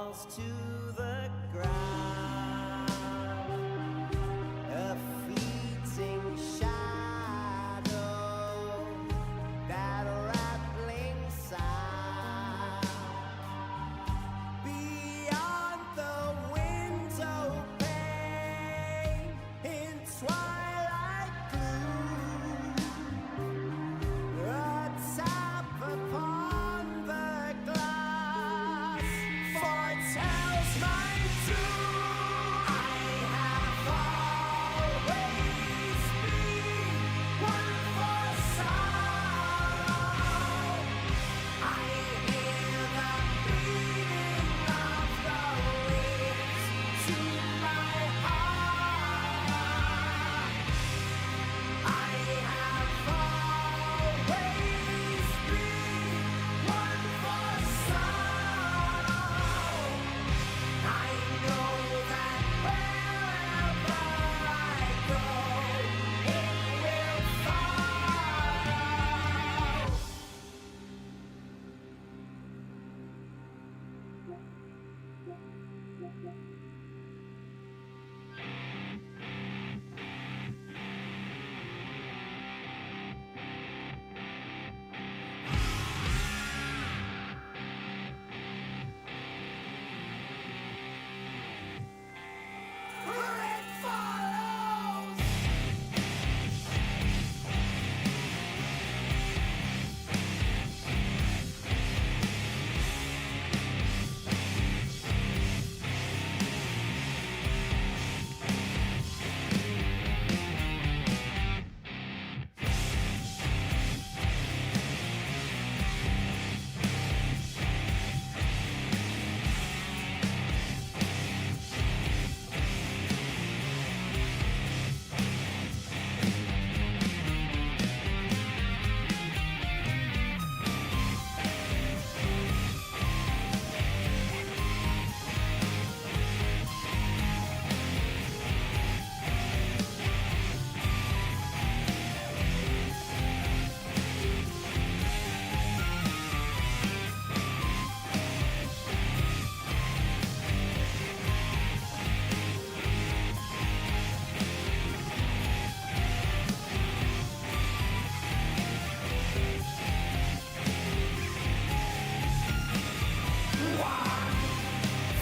falls to the ground, a fleeting shadow, that rattling sound beyond the window pane in twilight gloom, a tap upon the glass foretells my doom. I have always been one for sorrow. I hear the beating of the wings to my heart. I have always been one for sorrow. I know that wherever I go, it will follow. It follows.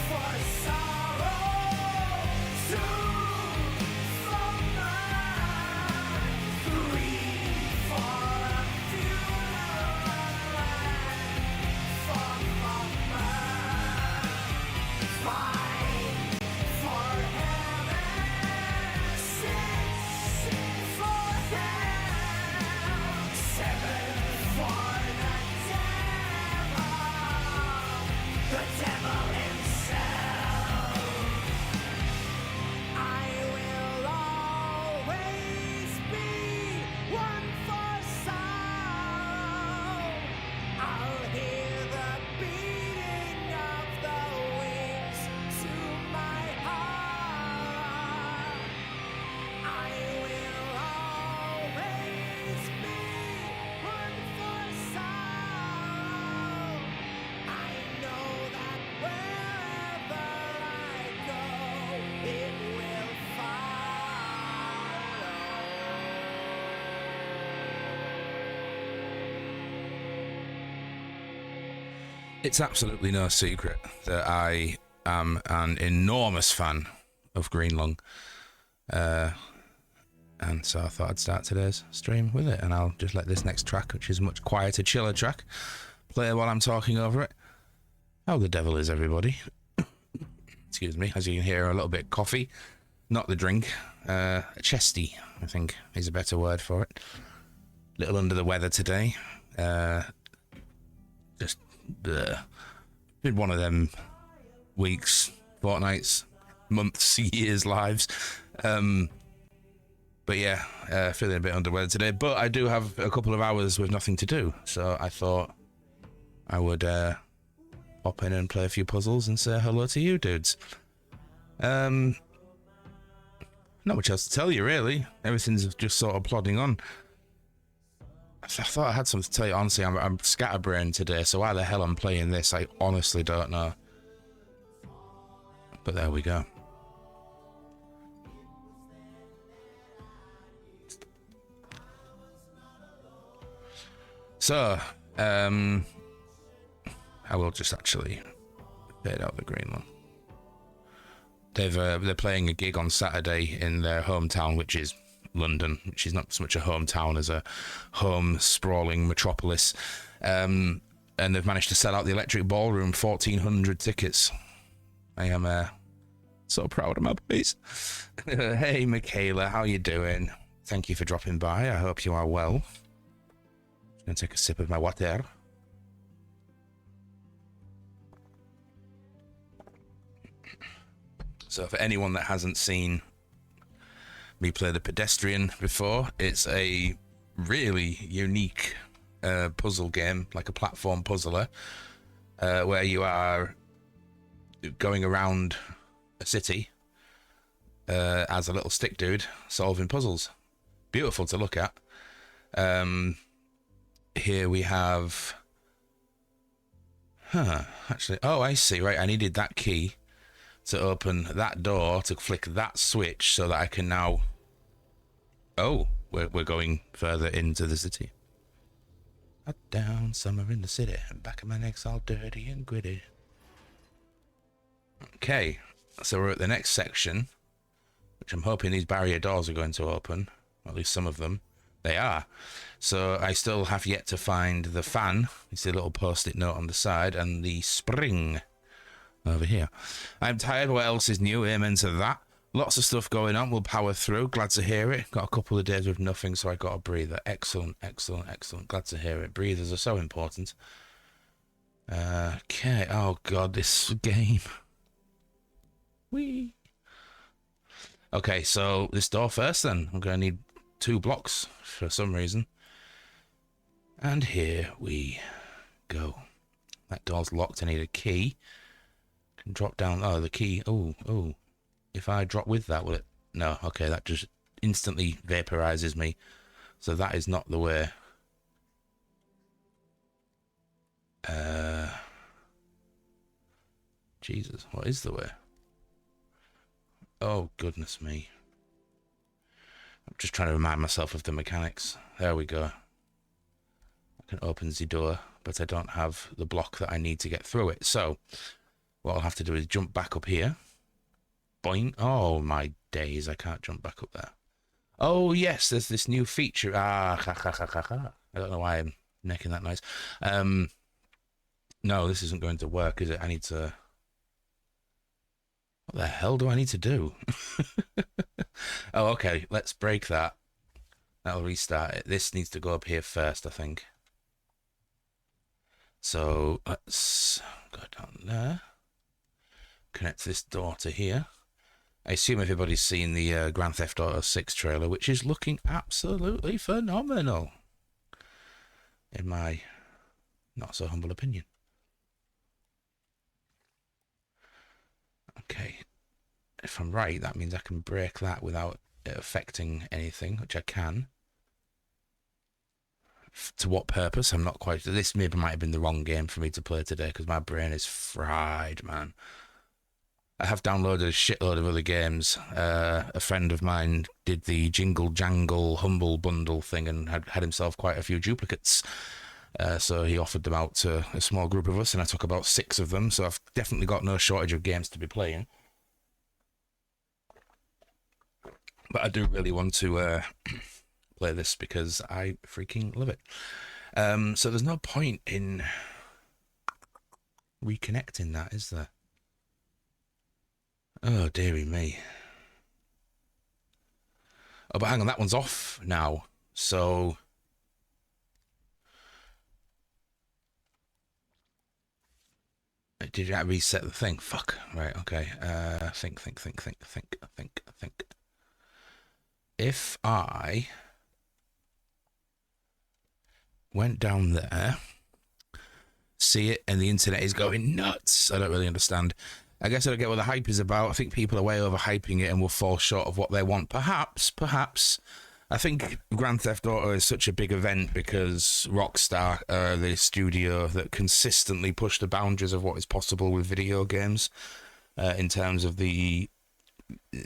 For sorrow, two for mine, three for a funeral and for mine, five for heaven, six for hell, seven for the devil himself. I will always be one for sorrow. I'll hear the beating of the wings to my heart. I will always be one for sorrow. I know that wherever I go, it will follow. It's absolutely no secret that I am an enormous fan of Green Lung. And so I thought I'd start today's stream with it, and I'll just let this next track, which is a much quieter, chiller track, play while I'm talking over it. How the devil is everybody? Excuse me, as you can hear, a little bit of coffee, not the drink, a chesty, I think is a better word for it. Little under the weather today. Just been one of them weeks, fortnights, months, years, lives. But yeah, feeling a bit under weather today. But I do have a couple of hours with nothing to do, so I thought I would pop in and play a few puzzles and say hello to you dudes. Not much else to tell you, really. Everything's just sort of plodding on. I thought I had something to tell you. Honestly, I'm scatterbrained today, so why the hell I'm playing this, I honestly don't know. But there we go. So, I will just actually fade out the green one. They're playing a gig on Saturday in their hometown, which is London, which is not so much a hometown as a home sprawling metropolis. And they've managed to sell out the Electric Ballroom, 1,400 tickets. I am so proud of my boys. Hey, Michaela, how you doing? Thank you for dropping by. I hope you are well. Just gonna take a sip of my water. So for anyone that hasn't seen me play the Pedestrian before, it's a really unique puzzle game, like a platform puzzler, where you are going around a city as a little stick dude solving puzzles. Beautiful to look at. Here we have... actually, oh, I see, right, I needed that key to open that door, to flick that switch so that I can now... Oh, we're going further into the city. Up, down, somewhere in the city. Back of my neck's all dirty and gritty. Okay, so we're at the next section, which I'm hoping these barrier doors are going to open. Or at least some of them. They are. So I still have yet to find the fan. You see a little post-it note on the side, and the spring over here. I'm tired. What else is new? Amen to that. Lots of stuff going on. We'll power through. Glad to hear it. Got a couple of days with nothing, so I got a breather. Excellent, excellent, excellent. Glad to hear it. Breathers are so important. Okay. Oh, God, this game. Whee. Okay, so this door first, then. I'm going to need 2 blocks for some reason. And here we go. That door's locked. I need a key. Drop down. Oh, the key. Oh. If I drop with that, will it? No. Okay, that just instantly vaporizes me. So that is not the way. Jesus, what is the way? Oh, goodness me. I'm just trying to remind myself of the mechanics. There we go. I can open the door, but I don't have the block that I need to get through it. So what I'll have to do is jump back up here. Boing. Oh, my days. I can't jump back up there. Oh, yes, there's this new feature. I don't know why I'm making that noise. No, this isn't going to work, is it? I need to... What the hell do I need to do? Oh, okay. Let's break that. That'll restart it. This needs to go up here first, I think. So let's go down there. Connect this door to here. I assume everybody's seen the Grand Theft Auto 6 trailer, which is looking absolutely phenomenal, in my not so humble opinion. Okay, if I'm right, that means I can break that without it affecting anything, which I can. To what purpose? I'm not quite... This maybe might have been the wrong game for me to play today, because my brain is fried, man. I have downloaded a shitload of other games. A friend of mine did the Jingle Jangle Humble Bundle thing and had himself quite a few duplicates. So he offered them out to a small group of us, and I took about 6 of them. So I've definitely got no shortage of games to be playing. But I do really want to play this because I freaking love it. So there's no point in reconnecting that, is there? Oh, dearie me. Oh, but hang on, that one's off now. So... Did I reset the thing? Fuck. Right, okay. Think. If I went down there, see it, and the internet is going nuts. I don't really understand. I guess I don't get what the hype is about. I think people are way overhyping it and will fall short of what they want. Perhaps. I think Grand Theft Auto is such a big event because Rockstar the studio that consistently push the boundaries of what is possible with video games. in terms of the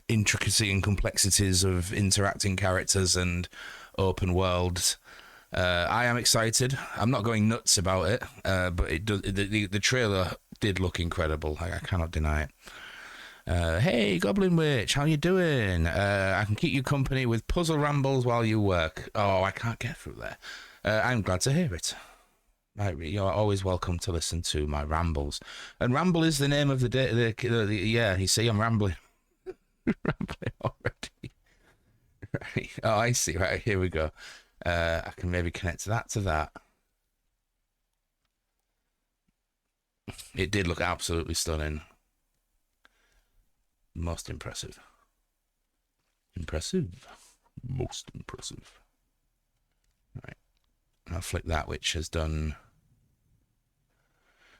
intricacy and complexities of interacting characters and open worlds. I am excited. I'm not going nuts about it, but it does. The trailer did look incredible. I cannot deny it. Hey, Goblin Witch, how you doing? I can keep you company with puzzle rambles while you work. Oh, I can't get through there. I'm glad to hear it. Right, you're always welcome to listen to my rambles. And ramble is the name of the day. Yeah, you see, I'm rambling. Rambling already. Right. Oh, I see. Right, here we go. I can maybe connect that to that. It did look absolutely stunning. Most impressive. Impressive. Most impressive. All right. I'll flick that, which has done...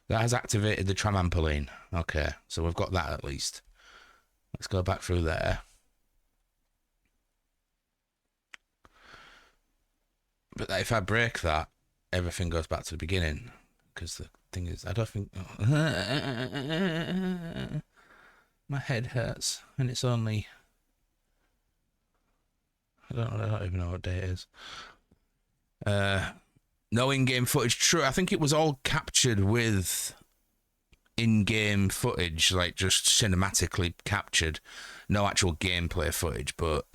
That has activated the trampoline. Okay, so we've got that at least. Let's go back through there. But if I break that, everything goes back to the beginning. Because the thing is, I don't think... My head hurts, and it's only... I don't even know what day it is. No in-game footage. True, I think it was all captured with in-game footage, like just cinematically captured. No actual gameplay footage, but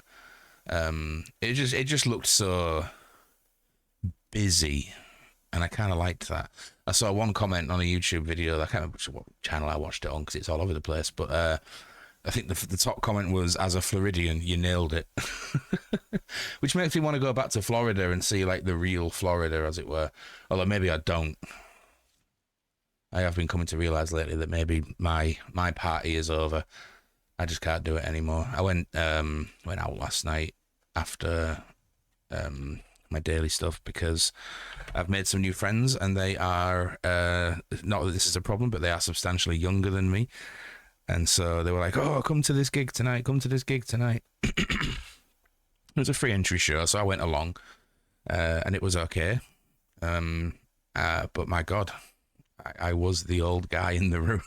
it just looked so busy, and I kind of liked that. I saw one comment on a YouTube video. I can't remember what channel I watched it on because it's all over the place, but I think the top comment was, "As a Floridian, you nailed it," which makes me want to go back to Florida and see like the real Florida, as it were. Although maybe I don't. I have been coming to realize lately that maybe my party is over. I just can't do it anymore. I went out last night after my daily stuff because I've made some new friends, and they are not that this is a problem, but they are substantially younger than me. And so they were like, "Oh, come to this gig tonight. Come to this gig tonight." It was a free entry show, so I went along, and it was okay. But my God, I was the old guy in the room,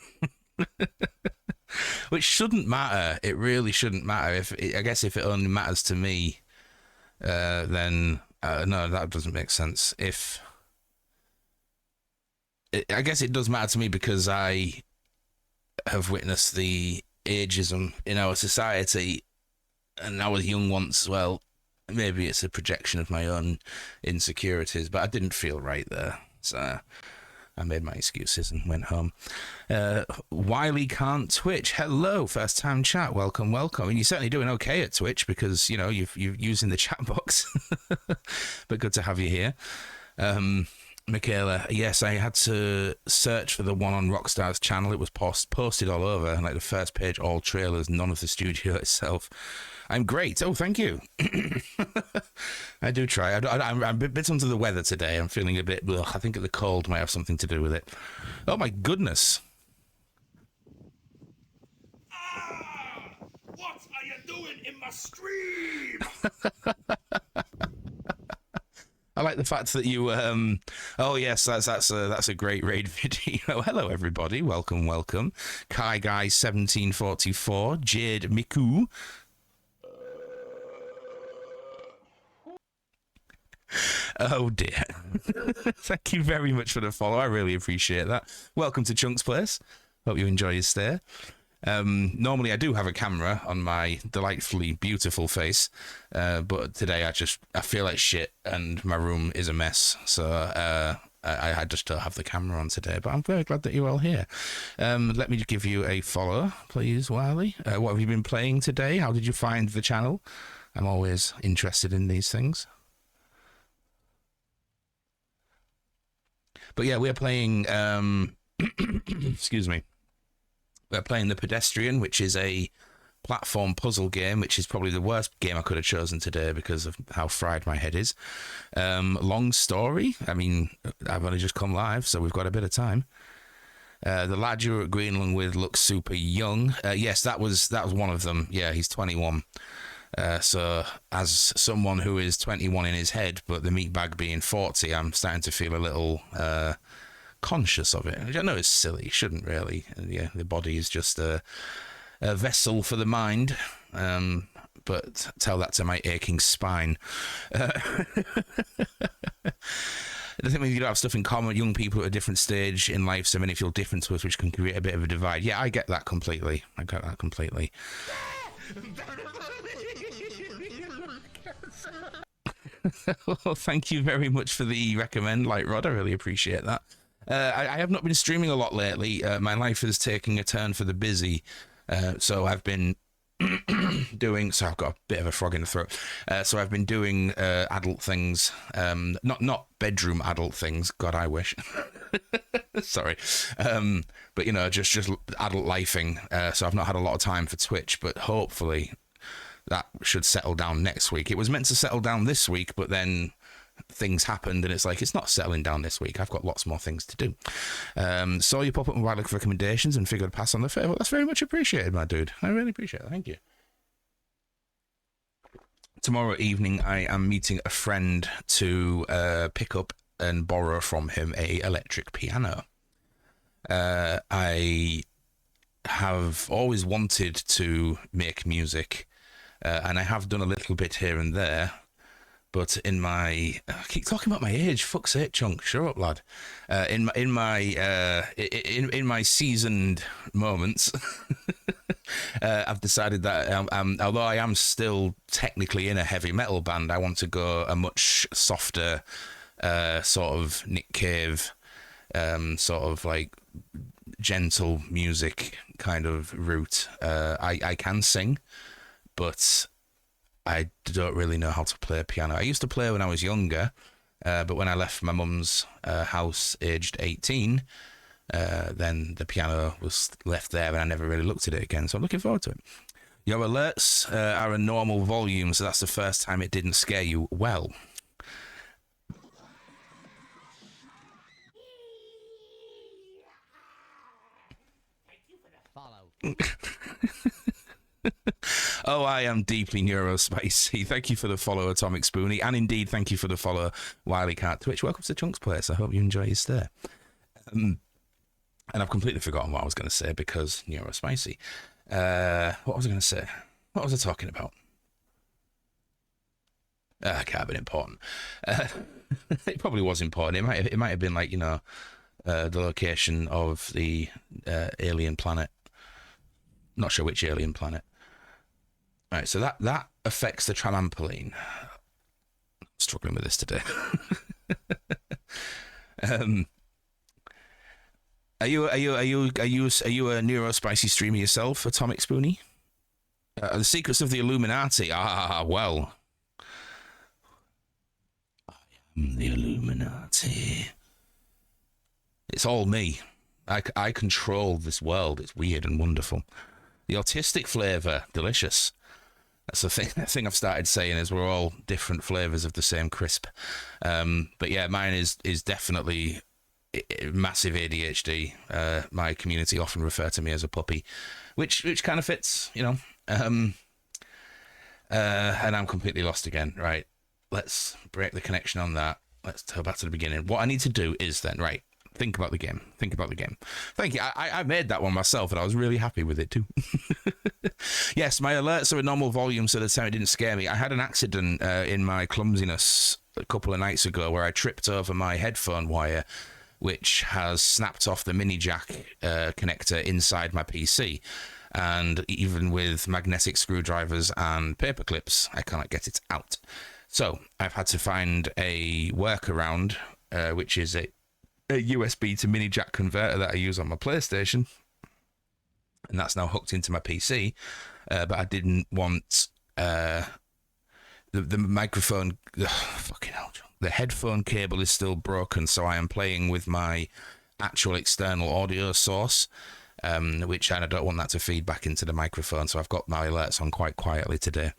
which shouldn't matter. It really shouldn't matter. I guess if it only matters to me, then no, that doesn't make sense. I guess it does matter to me because I have witnessed the ageism in our society, and I was young once as well. Maybe it's a projection of my own insecurities, but I didn't feel right there, so I made my excuses and went home. Wiley can't Twitch. Hello, first time chat. Welcome. And you're certainly doing okay at Twitch because you're using the chat box. But good to have you here. Michaela, yes, I had to search for the one on Rockstar's channel. It was posted all over, like the first page, all trailers, none of the studio itself. I'm great. Oh, thank you. I do try. I'm a bit under the weather today. I'm feeling a bit... Ugh, I think the cold might have something to do with it. Oh, my goodness. What are you doing in my stream? I like the fact that you, oh yes, that's a great raid video. Hello everybody, welcome. Kai Guy 1744, Jade Miku. Oh dear. Thank you very much for the follow. I really appreciate that. Welcome to Chunk's Place. Hope you enjoy your stay. Normally I do have a camera on my delightfully beautiful face, but today I feel like shit and my room is a mess, so I just don't have the camera on today, but I'm very glad that you're all here. Let me give you a follow, please, Wiley. What have you been playing today? How did you find the channel? I'm always interested in these things. But yeah, we're playing excuse me. We're playing The Pedestrian, which is a platform puzzle game, which is probably the worst game I could have chosen today because of how fried my head is. Long story. I mean, I've only just come live, so we've got a bit of time. The lad you were at Greenland with looks super young. Yes, that was one of them. Yeah, he's 21. So as someone who is 21 in his head, but the meatbag being 40, I'm starting to feel a little conscious of it. I know it's silly, you shouldn't really. Yeah, the body is just a vessel for the mind. But tell that to my aching spine. The thing is, you don't have stuff in common. Young people at a different stage in life, so many feel different to us, which can create a bit of a divide. Yeah, I get that completely. Well, thank you very much for the recommend, Light Rod. I really appreciate that. I have not been streaming a lot lately. My life is taking a turn for the busy. So I've been doing, so I've got a bit of a frog in the throat. So I've been doing adult things, not bedroom adult things. God, I wish. Sorry, but you know, just adult lifing. So I've not had a lot of time for Twitch, but hopefully that should settle down next week. It was meant to settle down this week, but then things happened and it's like, it's not settling down this week. I've got lots more things to do. Saw you pop up with wildlife recommendations and figured I'd pass on the favour. Well, that's very much appreciated, my dude. I really appreciate it. Thank you. Tomorrow evening I am meeting a friend to pick up and borrow from him a electric piano. I have always wanted to make music, and I have done a little bit here and there. But in my, I keep talking about my age. Fuck's sake, Chunk. Shut up, lad. In my seasoned moments, I've decided that although I am still technically in a heavy metal band, I want to go a much softer, sort of Nick Cave, sort of like gentle music kind of route. I can sing, but I don't really know how to play piano. I used to play when I was younger, but when I left my mum's house aged 18, then the piano was left there and I never really looked at it again. So I'm looking forward to it. Your alerts are a normal volume, so that's the first time it didn't scare you. Well, oh, I am deeply neurospicy. Thank you for the follow, Atomic Spoonie. And indeed, thank you for the follow, Wiley Cat Twitch. Welcome to Chunks Place. I hope you enjoy your stay. And I've completely forgotten what I was going to say because neurospicy. What was I going to say? What was I talking about? It can't have been important. It probably was important. It might have been like, you know, the location of the alien planet. Not sure which alien planet. All right, so that affects the trampoline. I'm struggling with this today. Are you a neurospicy streamer yourself, Atomic Spoonie? The secrets of the Illuminati. Well, I am the Illuminati. It's all me. I control this world. It's weird and wonderful. The autistic flavour, delicious. That's the thing I've started saying is we're all different flavours of the same crisp. But yeah, mine is definitely massive ADHD. My community often refer to me as a puppy, which kind of fits, you know. And I'm completely lost again. Right, let's break the connection on that. Let's go back to the beginning. What I need to do is then, right, think about the game. Thank you. I made that one myself and I was really happy with it too. Yes, my alerts are a normal volume, so the time it didn't scare me. I had an accident in my clumsiness a couple of nights ago where I tripped over my headphone wire, which has snapped off the mini jack connector inside my PC. And even with magnetic screwdrivers and paper clips, I cannot get it out. So I've had to find a workaround, which is a USB to mini jack converter that I use on my PlayStation, and that's now hooked into my PC. But I didn't want the microphone. Fucking hell, John. The headphone cable is still broken, so I am playing with my actual external audio source, which I don't want that to feed back into the microphone. So I've got my alerts on quite quietly today.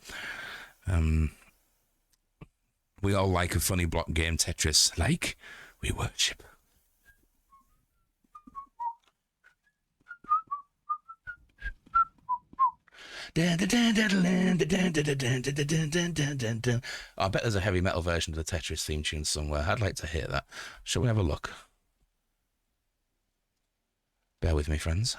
We all like a funny block game, Tetris. Like we worship. I bet there's a heavy metal version of the Tetris theme tune somewhere. I'd like to hear that. Shall we have a look? Bear with me, friends.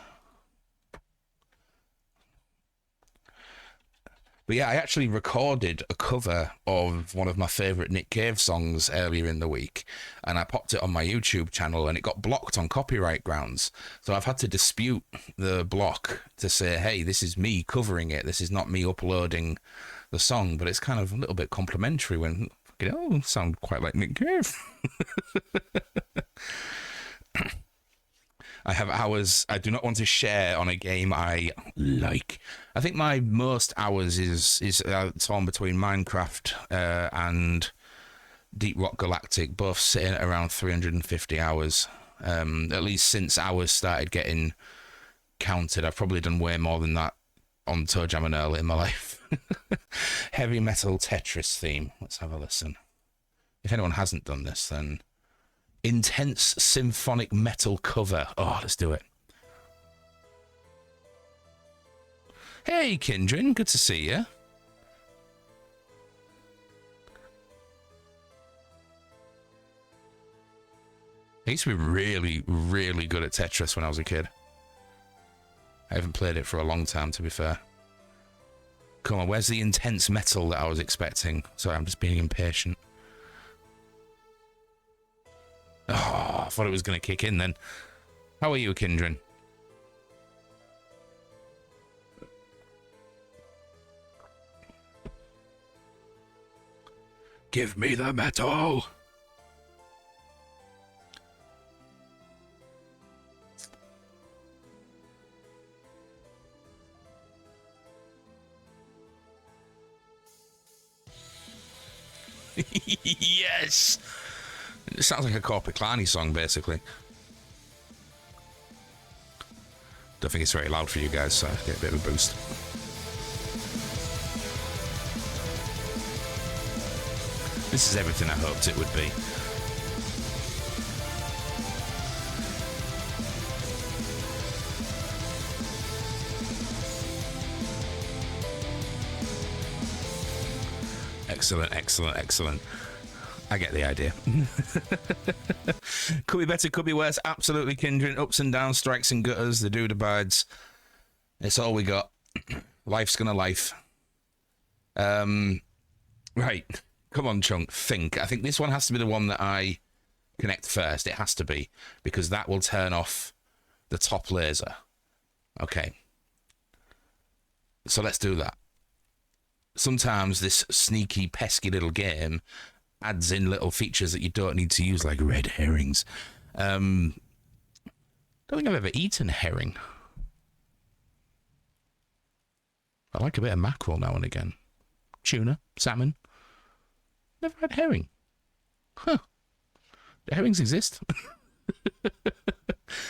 But yeah, I actually recorded a cover of one of my favourite Nick Cave songs earlier in the week, and I popped it on my YouTube channel, and it got blocked on copyright grounds. So I've had to dispute the block to say, hey, this is me covering it. This is not me uploading the song, but it's kind of a little bit complimentary when, sound quite like Nick Cave. I have hours I do not want to share on a game I like. I think my most hours is torn between Minecraft and Deep Rock Galactic, both sitting at around 350 hours. At least since hours started getting counted, I've probably done way more than that on ToeJam and Earl in my life. Heavy metal Tetris theme. Let's have a listen. If anyone hasn't done this, then intense symphonic metal cover. Oh, let's do it. Hey, Kindrin, good to see you. I used to be really, really good at Tetris when I was a kid. I haven't played it for a long time, to be fair. Come on, where's the intense metal that I was expecting? Sorry, I'm just being impatient. Oh, I thought it was going to kick in then. How are you, Kindrin? Give me the metal! Yes! It sounds like a Corporate Clanny song, basically. Don't think it's very loud for you guys, so I get a bit of a boost. This is everything I hoped it would be. Excellent, excellent, excellent. I get the idea. Could be better, could be worse. Absolutely, Kindred. Ups and downs, strikes and gutters. The dude abides. It's all we got. Life's gonna life. Right. Come on, Chunk. Think. I think this one has to be the one that I connect first. It has to be. Because that will turn off the top laser. Okay. So let's do that. Sometimes this sneaky, pesky little game adds in little features that you don't need to use, like red herrings. Don't think I've ever eaten herring. I like a bit of mackerel now and again. Tuna, salmon. Never had herring. Huh. Do herrings exist?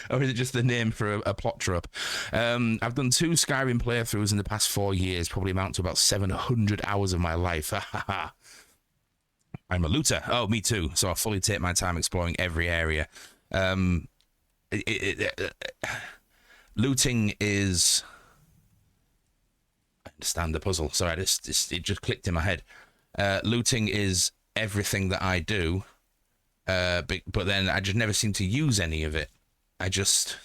Or is it just the name for a plot trope? I've done 2 Skyrim playthroughs in the past 4 years, probably amount to about 700 hours of my life. I'm a looter. Oh, me too. So I fully take my time exploring every area. Looting is... I understand the puzzle. Sorry, it just clicked in my head. Looting is everything that I do, but then I just never seem to use any of it. I just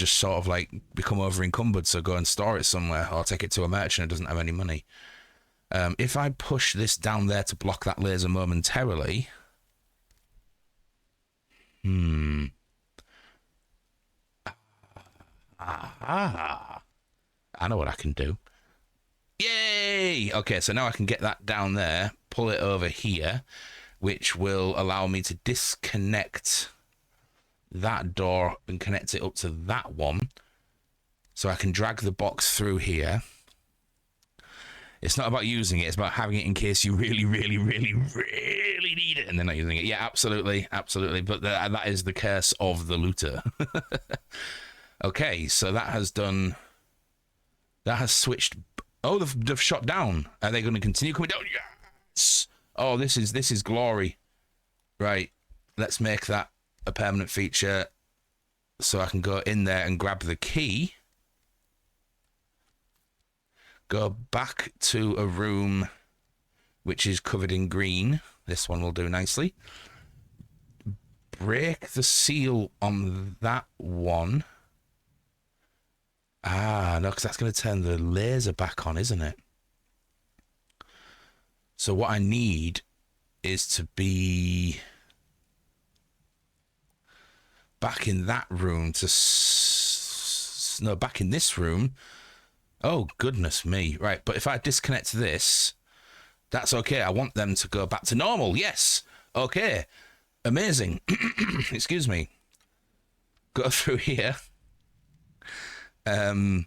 sort of like become over encumbered, so go and store it somewhere or take it to a merchant who doesn't have any money. If I push this down there to block that laser momentarily... I know what I can do. Yay! Okay, so now I can get that down there, pull it over here, which will allow me to disconnect that door and connect it up to that one. So I can drag the box through here. It's not about using it, it's about having it in case you really, really, really, really need it and then not using it. Yeah, absolutely, absolutely. But that is the curse of the looter. Okay, so that has done... That has switched... Oh, they've shot down. Are they going to continue coming down? Yes! Oh, this is glory. Right, let's make that a permanent feature so I can go in there and grab the key. Go back to a room which is covered in green. This one will do nicely. break the seal on that one. Ah, no, because that's going to turn the laser back on, isn't it? So what I need is to be back in that room to... No, back in this room. Oh, goodness me. Right, but if I disconnect this, that's okay. I want them to go back to normal. Yes. Okay. Amazing. Excuse me. Go through here. Then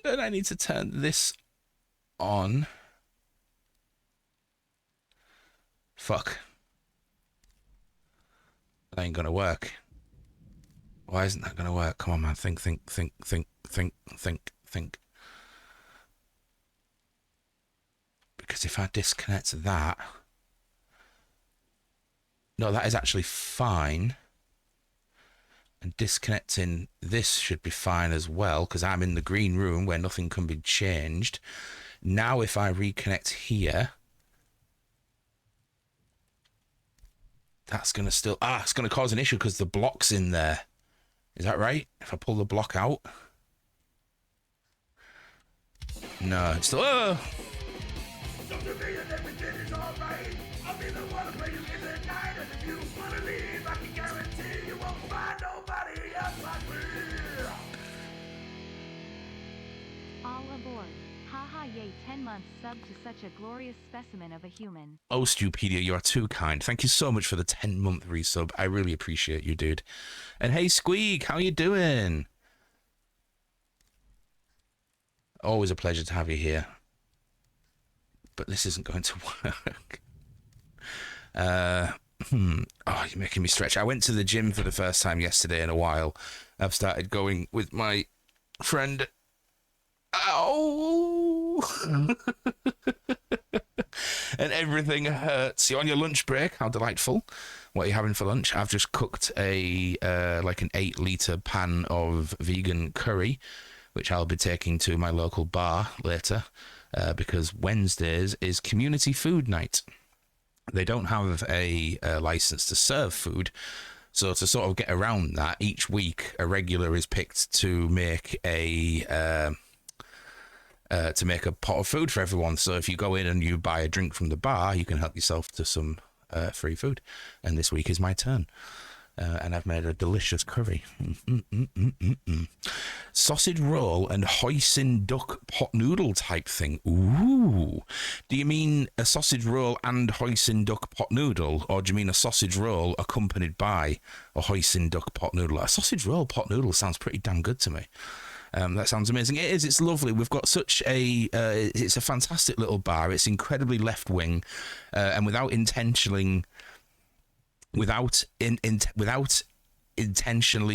I need to turn this on. Fuck. That ain't gonna work. Why isn't that gonna work? Come on, man. Think. Because if I disconnect that... No, that is actually fine. And disconnecting this should be fine as well, because I'm in the green room where nothing can be changed. Now if I reconnect here... That's going to still... Ah, it's going to cause an issue because the block's in there. Is that right? If I pull the block out? No, it's still... Oh! All aboard. Haha yay 10 months sub to such a glorious specimen of a human. Oh, Stupedia, you are too kind. Thank you so much for the 10-month resub. I really appreciate you, dude. And hey, Squeak, how you doing? Always a pleasure to have you here. But this isn't going to work. Oh, you're making me stretch. I went to the gym for the first time yesterday in a while. I've started going with my friend. Ow! And everything hurts. You're on your lunch break. How delightful. What are you having for lunch? I've just cooked a like an 8-litre pan of vegan curry, which I'll be taking to my local bar later, because Wednesdays is community food night. They don't have a license to serve food, so to sort of get around that, each week a regular is picked to make a pot of food for everyone. So if you go in and you buy a drink from the bar, you can help yourself to some free food. And this week is my turn. And I've made a delicious curry. Sausage roll and hoisin duck pot noodle type thing. Ooh. Do you mean a sausage roll and hoisin duck pot noodle? Or do you mean a sausage roll accompanied by a hoisin duck pot noodle? A sausage roll pot noodle sounds pretty damn good to me. That sounds amazing. It is. It's lovely. We've got such a... it's a fantastic little bar. It's incredibly left-wing. And without intentionally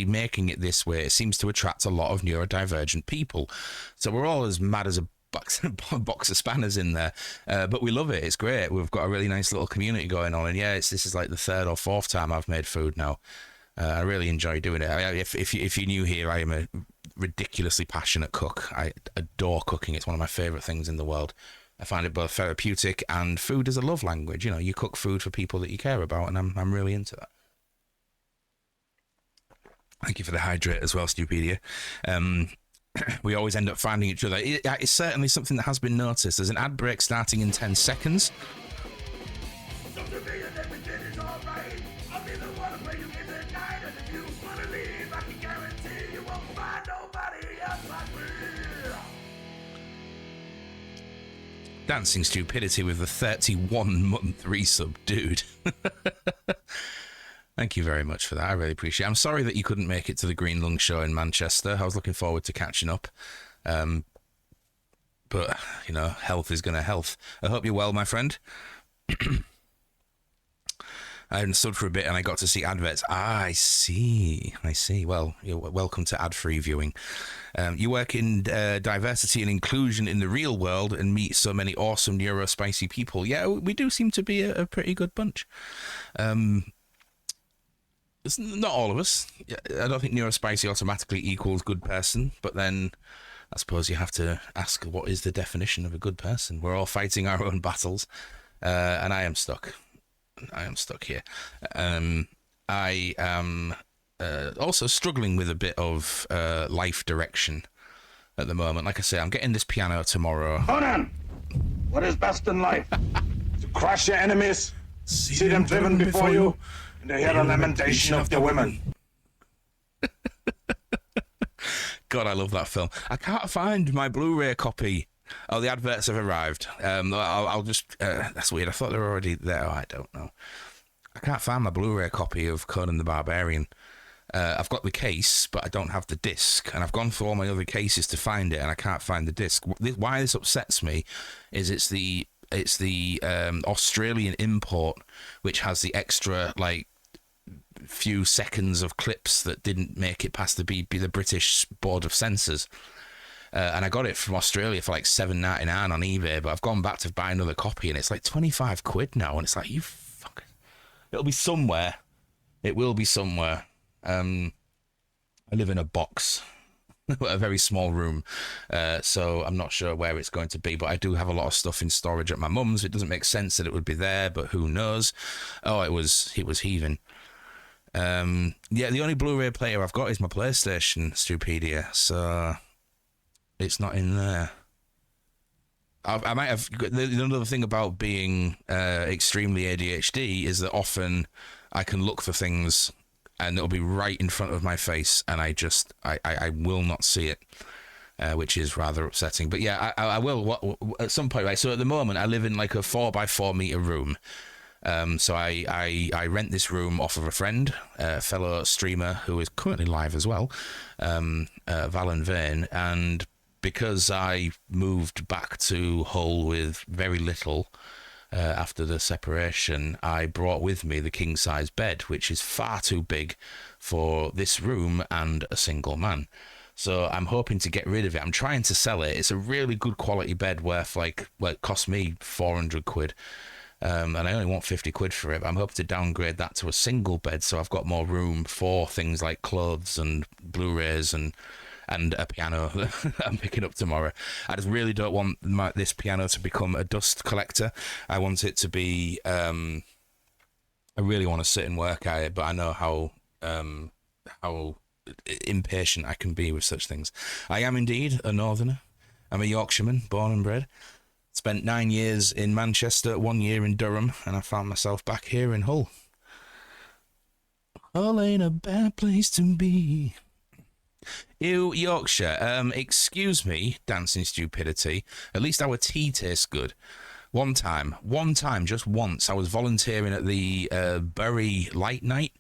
making it this way, it seems to attract a lot of neurodivergent people. So we're all as mad as a box of spanners in there, but we love it. It's great. We've got a really nice little community going on, and yeah, this is like the 3rd or 4th time I've made food now. I really enjoy doing it. If you're new here, I am a ridiculously passionate cook. I adore cooking. It's one of my favorite things in the world. I find it both therapeutic, and food is a love language. You know, you cook food for people that you care about, and I'm really into that. Thank you for the hydrate as well, Stupedia. We always end up finding each other. It's certainly something that has been noticed. There's an ad break starting in 10 seconds. Dancing Stupidity with the 31-month resub, dude. Thank you very much for that. I really appreciate it. I'm sorry that you couldn't make it to the Green Lung show in Manchester. I was looking forward to catching up. But, you know, health is going to health. I hope you're well, my friend. I hadn't stood for a bit and I got to see adverts. I see. Well, you're welcome to ad-free viewing. You work in diversity and inclusion in the real world and meet so many awesome neurospicy people. Yeah, we do seem to be a pretty good bunch. It's not all of us. I don't think neurospicy automatically equals good person, but then I suppose you have to ask, what is the definition of a good person? We're all fighting our own battles, and I am stuck. I am stuck here. I am also struggling with a bit of life direction at the moment. Like I say, I'm getting this piano tomorrow. Conan, what is best in life? To crush your enemies, see them driven before you, and to hear the lamentation of their women. God, I love that film. I can't find my Blu-ray copy. Oh, the adverts have arrived. I'll just... that's weird. I thought they were already there. Oh, I don't know. I can't find my Blu-ray copy of Conan the Barbarian. I've got the case, but I don't have the disc. And I've gone through all my other cases to find it, and I can't find the disc. Why this upsets me is it's the Australian import, which has the extra, like, few seconds of clips that didn't make it past the British Board of Censors. And I got it from Australia for like $7.99 on eBay, but I've gone back to buy another copy and it's like 25 quid now, and it's like, you fucker. It'll be somewhere. It will be somewhere. I live in a box, a very small room, so I'm not sure where it's going to be, but I do have a lot of stuff in storage at my mum's. It doesn't make sense that it would be there, but who knows? Oh, it was heaving. Yeah, the only Blu-ray player I've got is my PlayStation, Stupedia, so it's not in there. I might have... Another thing about being extremely ADHD is that often I can look for things and it'll be right in front of my face and I will not see it, which is rather upsetting. But yeah, I will at some point, right? So at the moment I live in like a 4x4 meter room. So I rent this room off of a friend, a fellow streamer who is currently live as well, Valen Vane, and because I moved back to Hull with very little after the separation, I brought with me the king-size bed, which is far too big for this room and a single man. So I'm hoping to get rid of it. I'm trying to sell it. It's a really good quality bed worth it cost me 400 quid. And I only want 50 quid for it, but I'm hoping to downgrade that to a single bed so I've got more room for things like clothes and Blu-rays and a piano that I'm picking up tomorrow. I just really don't want this piano to become a dust collector. I want it to be... I really want to sit and work at it, but I know how impatient I can be with such things. I am indeed a northerner. I'm a Yorkshireman, born and bred. Spent 9 years in Manchester, 1 year in Durham, and I found myself back here in Hull. Hull ain't a bad place to be. Ew, Yorkshire. Excuse me, dancing stupidity. At least our tea tastes good. One time, just once, I was volunteering at the Bury Light Night.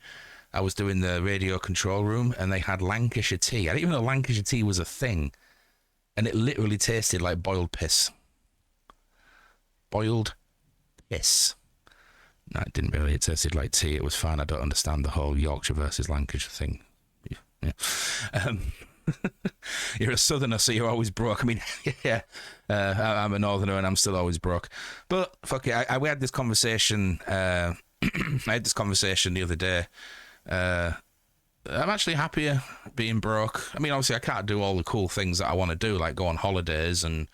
I was doing the radio control room, and they had Lancashire tea. I didn't even know Lancashire tea was a thing. And it literally tasted like boiled piss. Boiled piss. No, it didn't really. It tasted like tea. It was fine. I don't understand the whole Yorkshire versus Lancashire thing. Yeah. You're a southerner, so you're always broke. I mean, yeah, I'm a northerner and I'm still always broke. But fuck it, we had this conversation. I had this conversation the other day. I'm actually happier being broke. I mean, obviously, I can't do all the cool things that I want to do, like go on holidays and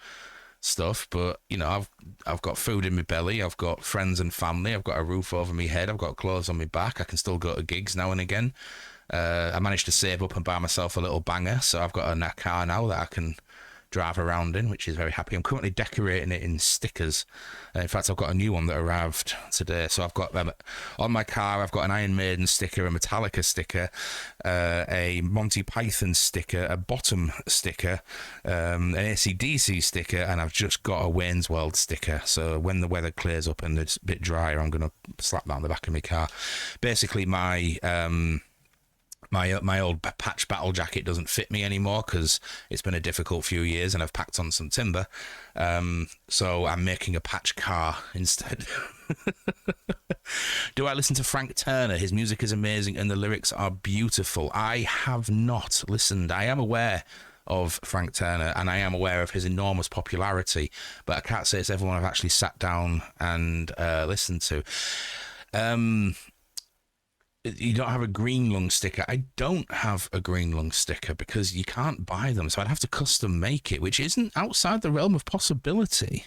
stuff. But you know, I've got food in my belly. I've got friends and family. I've got a roof over my head. I've got clothes on my back. I can still go to gigs now and again. I managed to save up and buy myself a little banger, so I've got a car now that I can drive around in, which is very happy. I'm currently decorating it in stickers. In fact, I've got a new one that arrived today. So I've got on my car, I've got an Iron Maiden sticker, a Metallica sticker, a Monty Python sticker, a Bottom sticker, an AC/DC sticker, and I've just got a Wayne's World sticker. So when the weather clears up and it's a bit drier, I'm going to slap that on the back of my car. Basically, my old patch battle jacket doesn't fit me anymore because it's been a difficult few years and I've packed on some timber. So I'm making a patch car instead. Do I listen to Frank Turner? His music is amazing and the lyrics are beautiful. I have not listened. I am aware of Frank Turner and I am aware of his enormous popularity, but I can't say it's everyone I've actually sat down and listened to. You don't have a green lung sticker. I don't have a green lung sticker because you can't buy them. So I'd have to custom make it, which isn't outside the realm of possibility.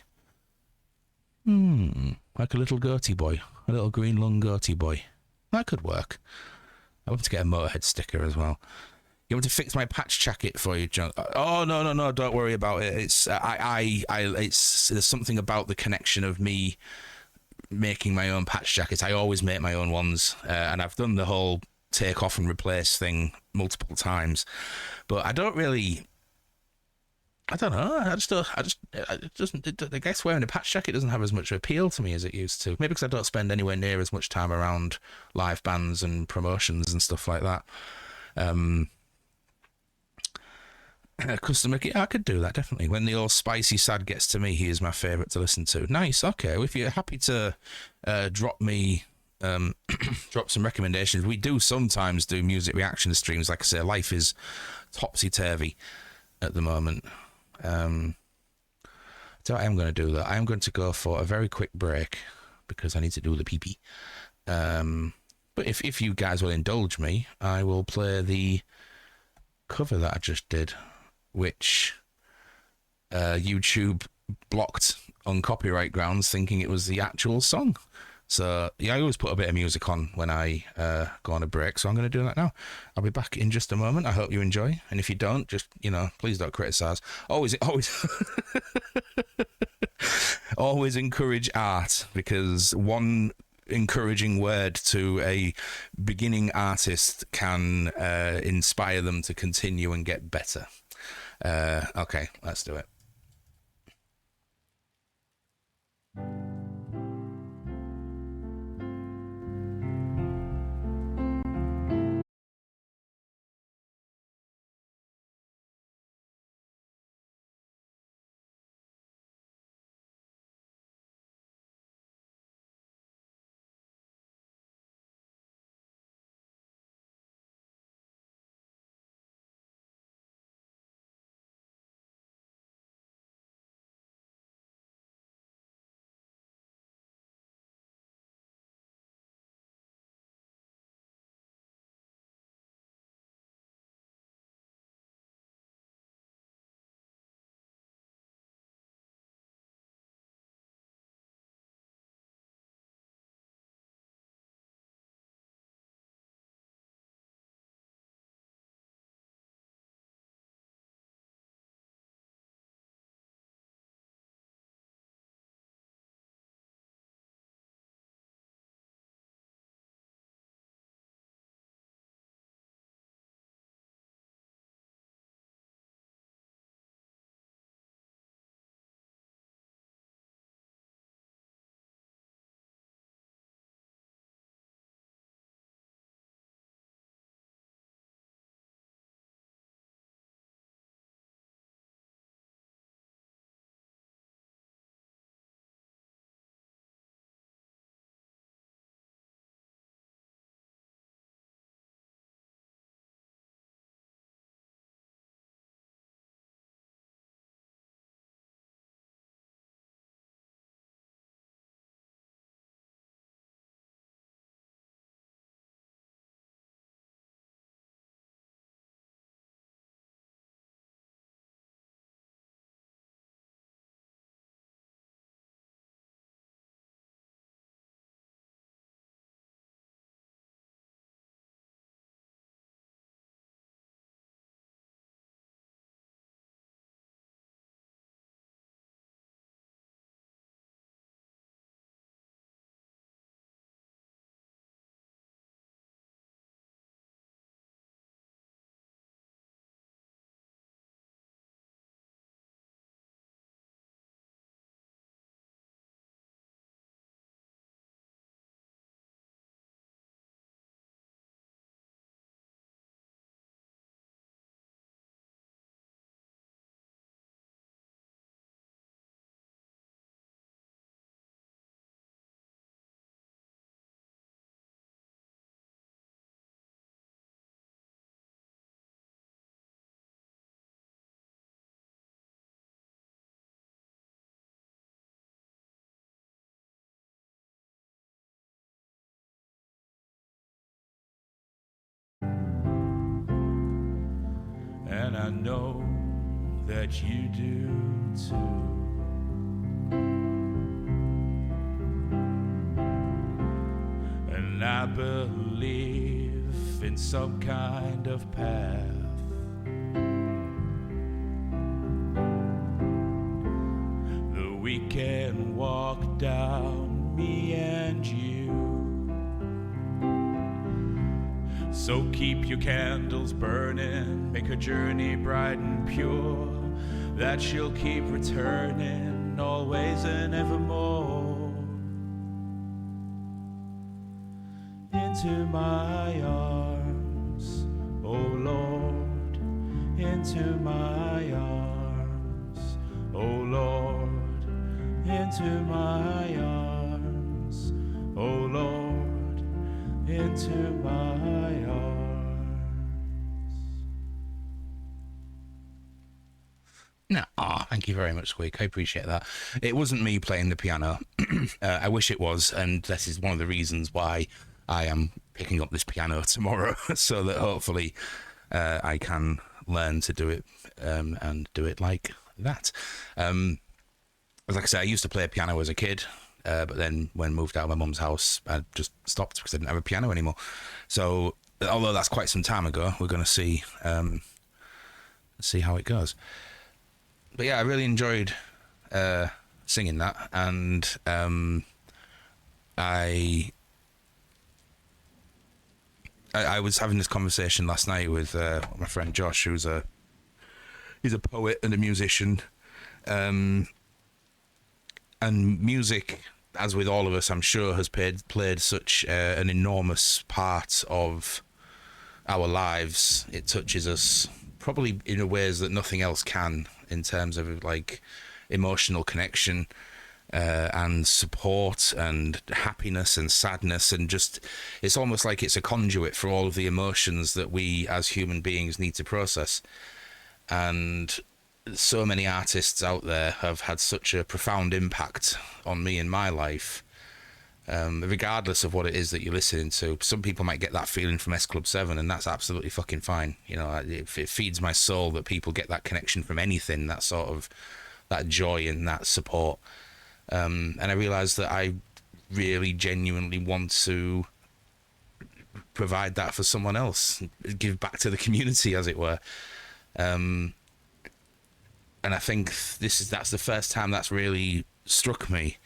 Like a little goatee boy A little green lung goatee boy. That could work. I want to get a Motorhead sticker as well. You want to fix my patch jacket for you, John? Oh, no, don't worry about it. It's there's something about the connection of me making my own patch jackets. I always make my own ones, and I've done the whole take off and replace thing multiple times, but I don't know. I guess wearing a patch jacket doesn't have as much appeal to me as it used to. Maybe because I don't spend anywhere near as much time around live bands and promotions and stuff like that. Customer, I could do that, definitely. When the old Spicy Sad gets to me, he is my favourite to listen to. Nice, okay. Well, if you're happy to drop me drop some recommendations. We do sometimes do music reaction streams. Like I say, life is topsy-turvy at the moment. So I am going to do that. I am going to go for a very quick break because I need to do the pee-pee. But if you guys will indulge me, I will play the cover that I just did, which YouTube blocked on copyright grounds, thinking it was the actual song. So yeah, I always put a bit of music on when I go on a break, so I'm going to do that now. I'll be back in just a moment. I hope you enjoy, and if you don't, just, please don't criticize. Always always encourage art, because one encouraging word to a beginning artist can inspire them to continue and get better. Okay, let's do it. And I know that you do too. I believe in some kind of path. That we can walk down, me and you. So keep your candles burning, make a journey bright and pure, that you'll keep returning always and evermore. Into my arms, oh Lord, into my arms, oh Lord, into my arms, oh Lord, into my arms. No, thank you very much, Squeak. I appreciate that. It wasn't me playing the piano. I wish it was, and this is one of the reasons why I am picking up this piano tomorrow, so that hopefully I can learn to do it and do it like that. Like I say, I used to play piano as a kid, but then when I moved out of my mum's house, I just stopped because I didn't have a piano anymore. So, although that's quite some time ago, we're going to see how it goes. But yeah, I really enjoyed singing that, and I was having this conversation last night with my friend Josh, he's a poet and a musician, and music, as with all of us, I'm sure, has played such an enormous part of our lives. It touches us probably in ways that nothing else can, in terms of like emotional connection and support and happiness and sadness, and just it's almost like it's a conduit for all of the emotions that we as human beings need to process. And so many artists out there have had such a profound impact on me in my life, regardless of what it is that you're listening to. Some people might get that feeling from S Club 7, and that's absolutely fucking fine. You know, it feeds my soul that people get that connection from anything, that sort of that joy and that support. And I realised that I really genuinely want to provide that for someone else, give back to the community, as it were. And I think that's the first time that's really struck me,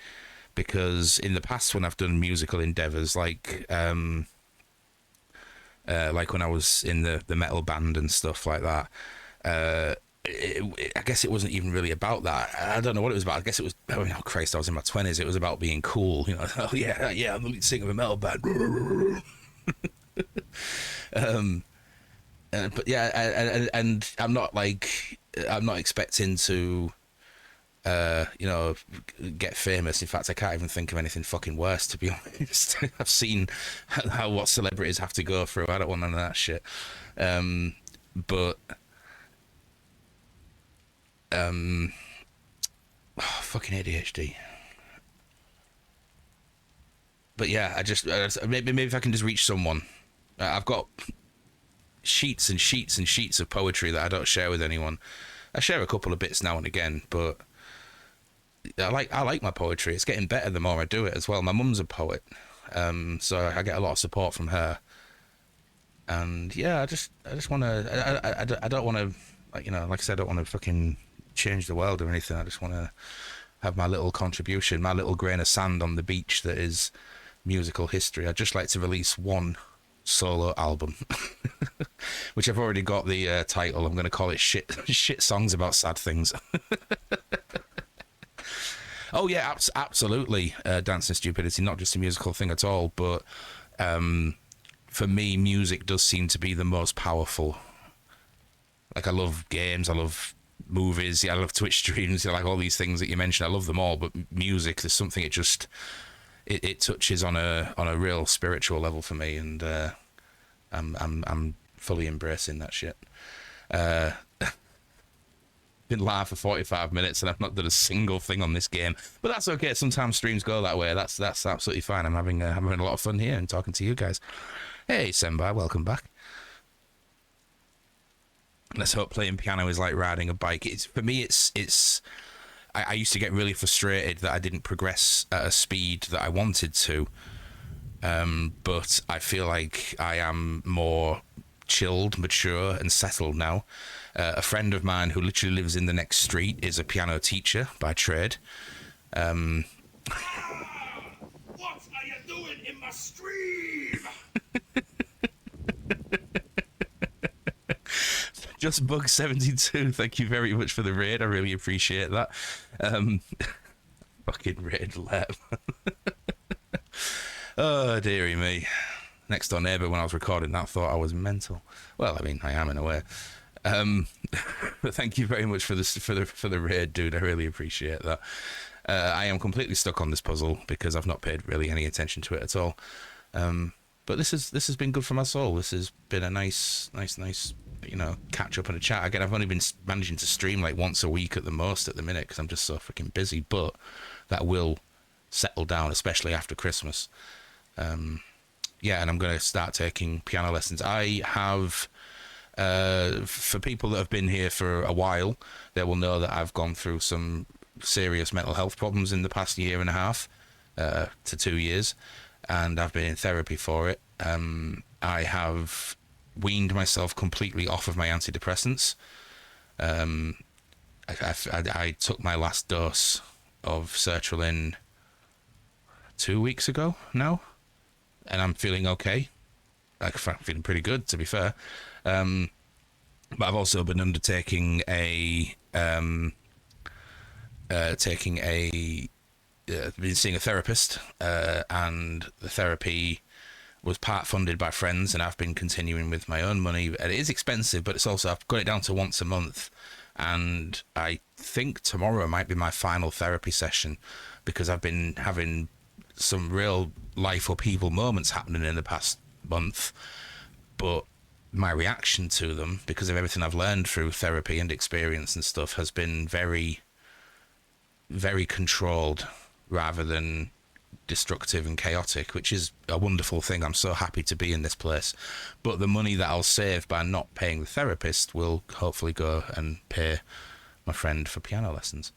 because in the past when I've done musical endeavours, like when I was in the metal band and stuff like that, I guess it wasn't even really about that. I don't know what it was about. I guess it was, oh Christ, I was in my 20s. It was about being cool, you know. Oh yeah, I'm the lead singer of a metal band. But yeah, and I'm not expecting to, get famous. In fact, I can't even think of anything fucking worse, to be honest. I've seen what celebrities have to go through. I don't want none of that shit. Fucking ADHD. But yeah, I just maybe if I can just reach someone. I've got sheets and sheets and sheets of poetry that I don't share with anyone. I share a couple of bits now and again, but I like my poetry. It's getting better the more I do it as well. My mum's a poet, so I get a lot of support from her. And yeah, I just want to. I don't want to, like I said, I don't want to fucking change the world or anything. I just want to have my little contribution, my little grain of sand on the beach that is musical history. I'd just like to release one solo album, which I've already got the title. I'm going to call it shit songs about sad things. Oh yeah, absolutely. Dancing Stupidity, not just a musical thing at all, but for me, music does seem to be the most powerful. Like, I love games, I love movies, I love Twitch streams, like all these things that you mentioned, I love them all, but music, there's something it touches on a real spiritual level for me, and I'm fully embracing that shit. Been live for 45 minutes and I've not done a single thing on this game, but that's okay. Sometimes streams go that way. That's absolutely fine. I'm having a lot of fun here and talking to you guys. Hey Senbai, welcome back. Let's hope playing piano is like riding a bike. For me, I used to get really frustrated that I didn't progress at a speed that I wanted to, but I feel like I am more chilled, mature, and settled now. A friend of mine who literally lives in the next street is a piano teacher by trade. What are you doing in my stream? Just Bug 72, thank you very much for the raid. I really appreciate that. Fucking raid let. Oh, dearie me. Next door neighbour, when I was recording that, thought I was mental. Well, I mean, I am in a way. But thank you very much for the raid, dude. I really appreciate that. I am completely stuck on this puzzle because I've not paid really any attention to it at all. But this has been good for my soul. This has been a nice, you know, catch up and a chat. Again, I've only been managing to stream like once a week at the most at the minute because I'm just so freaking busy. But that will settle down, especially after Christmas. Yeah, and I'm going to start taking piano lessons. I have, for people that have been here for a while, they will know that I've gone through some serious mental health problems in the past year and a half to 2 years, and I've been in therapy for it. I have weaned myself completely off of my antidepressants. I took my last dose of sertraline 2 weeks ago now, and I'm feeling okay. Like, I'm feeling pretty good, to be fair. But I've also been undertaking been seeing a therapist, and the therapy was part funded by friends, and I've been continuing with my own money. And it is expensive, but it's also, I've got it down to once a month, and I think tomorrow might be my final therapy session because I've been having some real life upheaval moments happening in the past month, but my reaction to them, because of everything I've learned through therapy and experience and stuff, has been very, very controlled rather than destructive and chaotic, which is a wonderful thing. I'm so happy to be in this place. But the money that I'll save by not paying the therapist will hopefully go and pay my friend for piano lessons.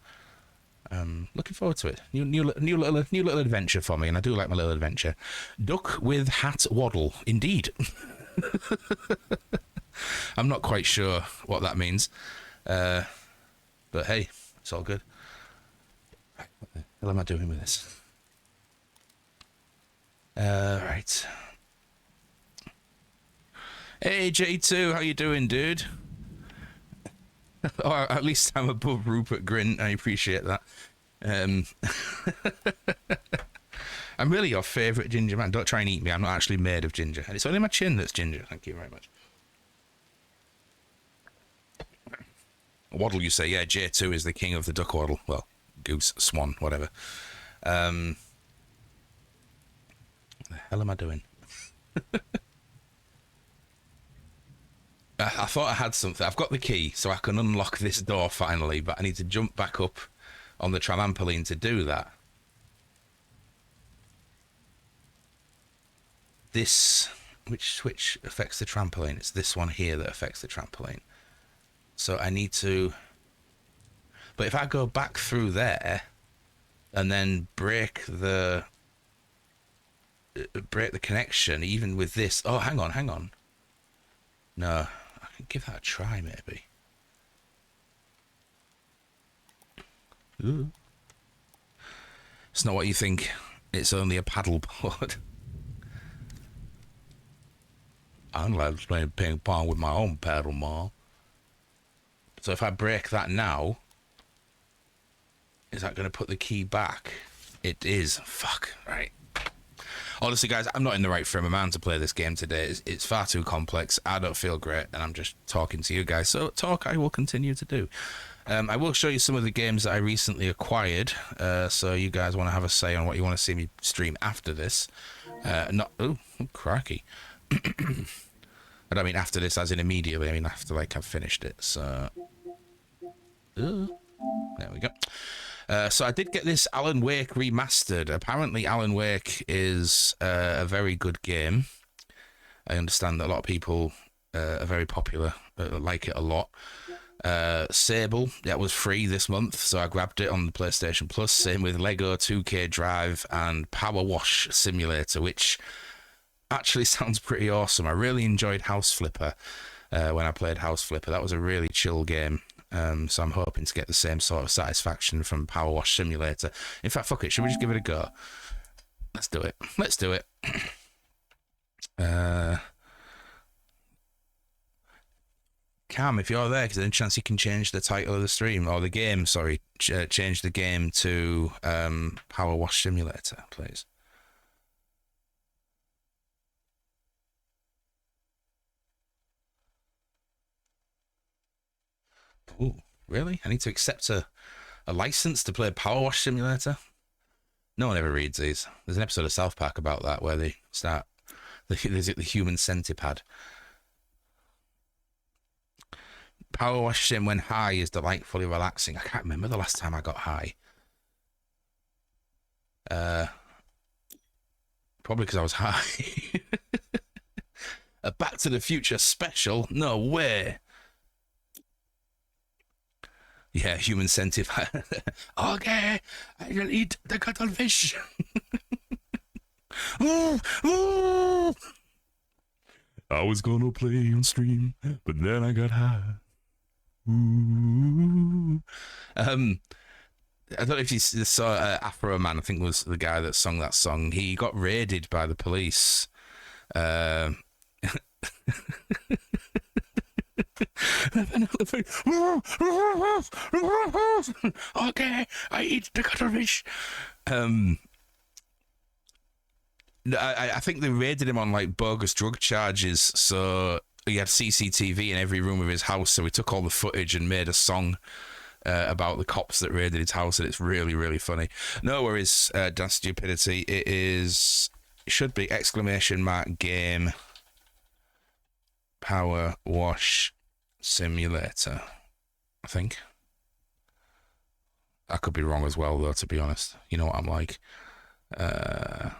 Looking forward to it. New little adventure for me, and I do like my little adventure. Duck with hat waddle, indeed. I'm not quite sure what that means, but hey, it's all good. What the hell am I doing with this? Right. Hey J2, how you doing, dude? Or at least I'm above Rupert Grint. I appreciate that. I'm really your favourite ginger man. Don't try and eat me. I'm not actually made of ginger. And it's only my chin that's ginger. Thank you very much. Waddle, you say? Yeah, J2 is the king of the duck waddle. Well, goose, swan, whatever. What the hell am I doing? I thought I had something. I've got the key, so I can unlock this door finally, but I need to jump back up on the trampoline to do that. This, which switch affects the trampoline? It's this one here that affects the trampoline. So I need to... But if I go back through there and then break the connection, even with this... Oh, hang on. No, I can give that a try, maybe. Ooh. It's not what you think. It's only a paddle board. I'm allowed to play ping pong with my own paddle, Mom. So if I break that now, is that going to put the key back? It is. Fuck. Right. Honestly, guys, I'm not in the right frame of mind to play this game today. It's far too complex. I don't feel great, and I'm just talking to you guys. So talk I will continue to do. I will show you some of the games that I recently acquired, so you guys want to have a say on what you want to see me stream after this. Oh, crikey. I don't mean after this as in immediately. I mean after, like, I've finished it. So, there we go. So I did get this Alan Wake remastered. Apparently Alan Wake is a very good game. I understand that a lot of people are very popular, like it a lot. Sable, that was free this month, so I grabbed it on the PlayStation Plus. Same with Lego 2K Drive and Power Wash Simulator, which actually sounds pretty awesome. I really enjoyed House Flipper when I played House Flipper. That was a really chill game. So I'm hoping to get the same sort of satisfaction from Power Wash Simulator. In fact, fuck it, should we just give it a go? Let's do it. Let's do it. Cam, if you're there, because there's a chance you can change the title of the stream, or the game, sorry, change the game to Power Wash Simulator, please. Ooh, really? I need to accept a license to play Power Wash Simulator? No one ever reads these. There's an episode of South Park about that where they start... There's the human centipede. Power Wash Sim when high is delightfully relaxing. I can't remember the last time I got high. Probably because I was high. A Back to the Future special? No way. Yeah, human centipede. Okay, I will eat the cuttlefish. I was gonna play on stream, but then I got high. Ooh. I don't know if you saw Afro Man, I think was the guy that sung that song. He got raided by the police. Okay, I eat the cuttlefish. I think they raided him on like bogus drug charges, so he had CCTV in every room of his house, so he took all the footage and made a song about the cops that raided his house, and it's really, really funny. No worries, Dan Stupidity. It should be ! Game Power Wash Simulator, I think. I could be wrong as well, though, to be honest. You know what I'm like. Hang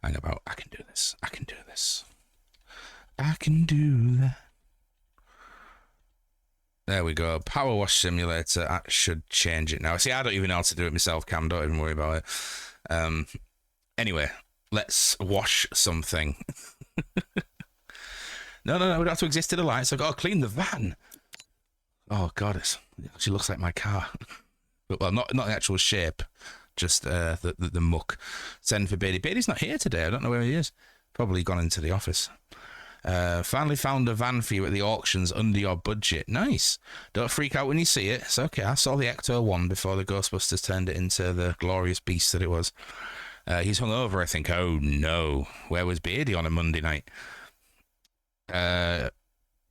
about. I can do this. I can do this. I can do that. There we go. Power Wash Simulator. I should change it now. See, I don't even know how to do it myself, Cam. Don't even worry about it. Anyway, let's wash something. No, we don't have to exist in the lights. I've got to clean the van. Oh, God, it actually looks like my car. But, well, not the actual shape, just the muck. Send for Beatty. Beatty's not here today. I don't know where he is. Probably gone into the office. Finally found a van for you at the auctions under your budget. Nice. Don't freak out when you see it. It's okay. I saw the Ecto 1 before the Ghostbusters turned it into the glorious beast that it was. He's hungover, I think. Oh, no. Where was Beardy on a Monday night?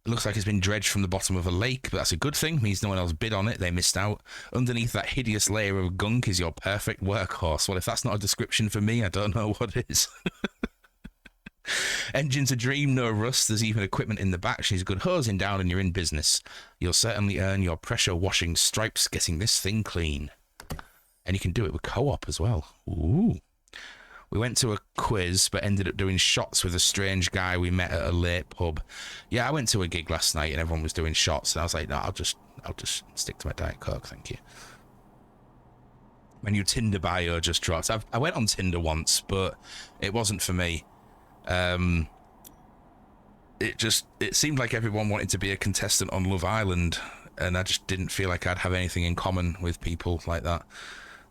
Looks like it's been dredged from the bottom of a lake, but that's a good thing. Means no one else bid on it. They missed out. Underneath that hideous layer of gunk is your perfect workhorse. Well, if that's not a description for me, I don't know what is. Engine's a dream, no rust. There's even equipment in the back. She's good hosing down and you're in business. You'll certainly earn your pressure washing stripes getting this thing clean. And you can do it with co-op as well. Ooh. We went to a quiz, but ended up doing shots with a strange guy we met at a late pub. Yeah, I went to a gig last night and everyone was doing shots, and I was like, no, I'll just stick to my Diet Coke, thank you. My new Tinder bio just dropped. I went on Tinder once, but it wasn't for me. It seemed like everyone wanted to be a contestant on Love Island, and I just didn't feel like I'd have anything in common with people like that.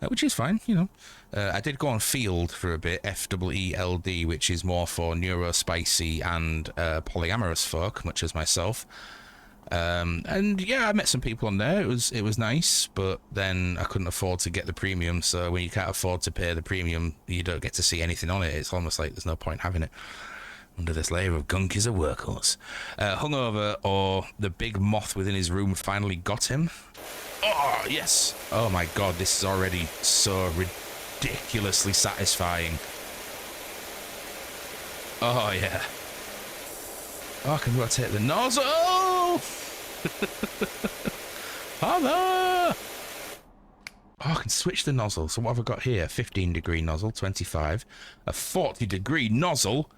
Which is fine, you know. I did go on Field for a bit, FEELD, which is more for neurospicy and polyamorous folk, much as myself. And yeah, I met some people on there. It was nice, but then I couldn't afford to get the premium. So when you can't afford to pay the premium, you don't get to see anything on it. It's almost like there's no point having it. Under this layer of gunk is a workhorse. Hungover, or the big moth within his room finally got him. Oh, yes. Oh, my God. This is already so ridiculously satisfying. Oh, yeah. Oh, I can rotate the nozzle. Oh! Father! Oh, I can switch the nozzle. So what have I got here? 15-degree nozzle, 25. A 40-degree nozzle.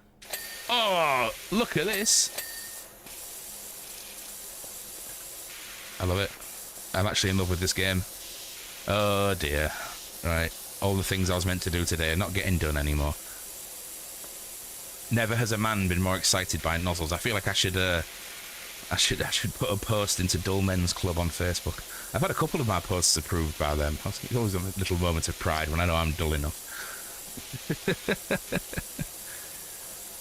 Oh, look at this. I love it. I'm actually in love with this game. Oh dear. Right. All the things I was meant to do today are not getting done anymore. Never has a man been more excited by nozzles. I feel like I should put a post into Dull Men's Club on Facebook. I've had a couple of my posts approved by them. It's always a little moment of pride when I know I'm dull enough.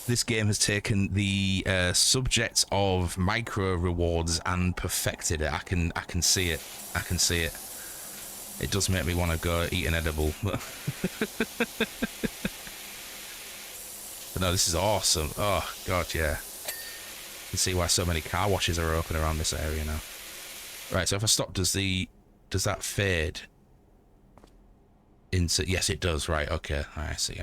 This game has taken the subject of micro rewards and perfected it. I can see it. I can see it. It does make me want to go eat an edible. But no, this is awesome. Oh god, yeah. You can see why so many car washes are open around this area now. Right, so if I stop, does that fade into... Yes, it does. Right, okay. I see.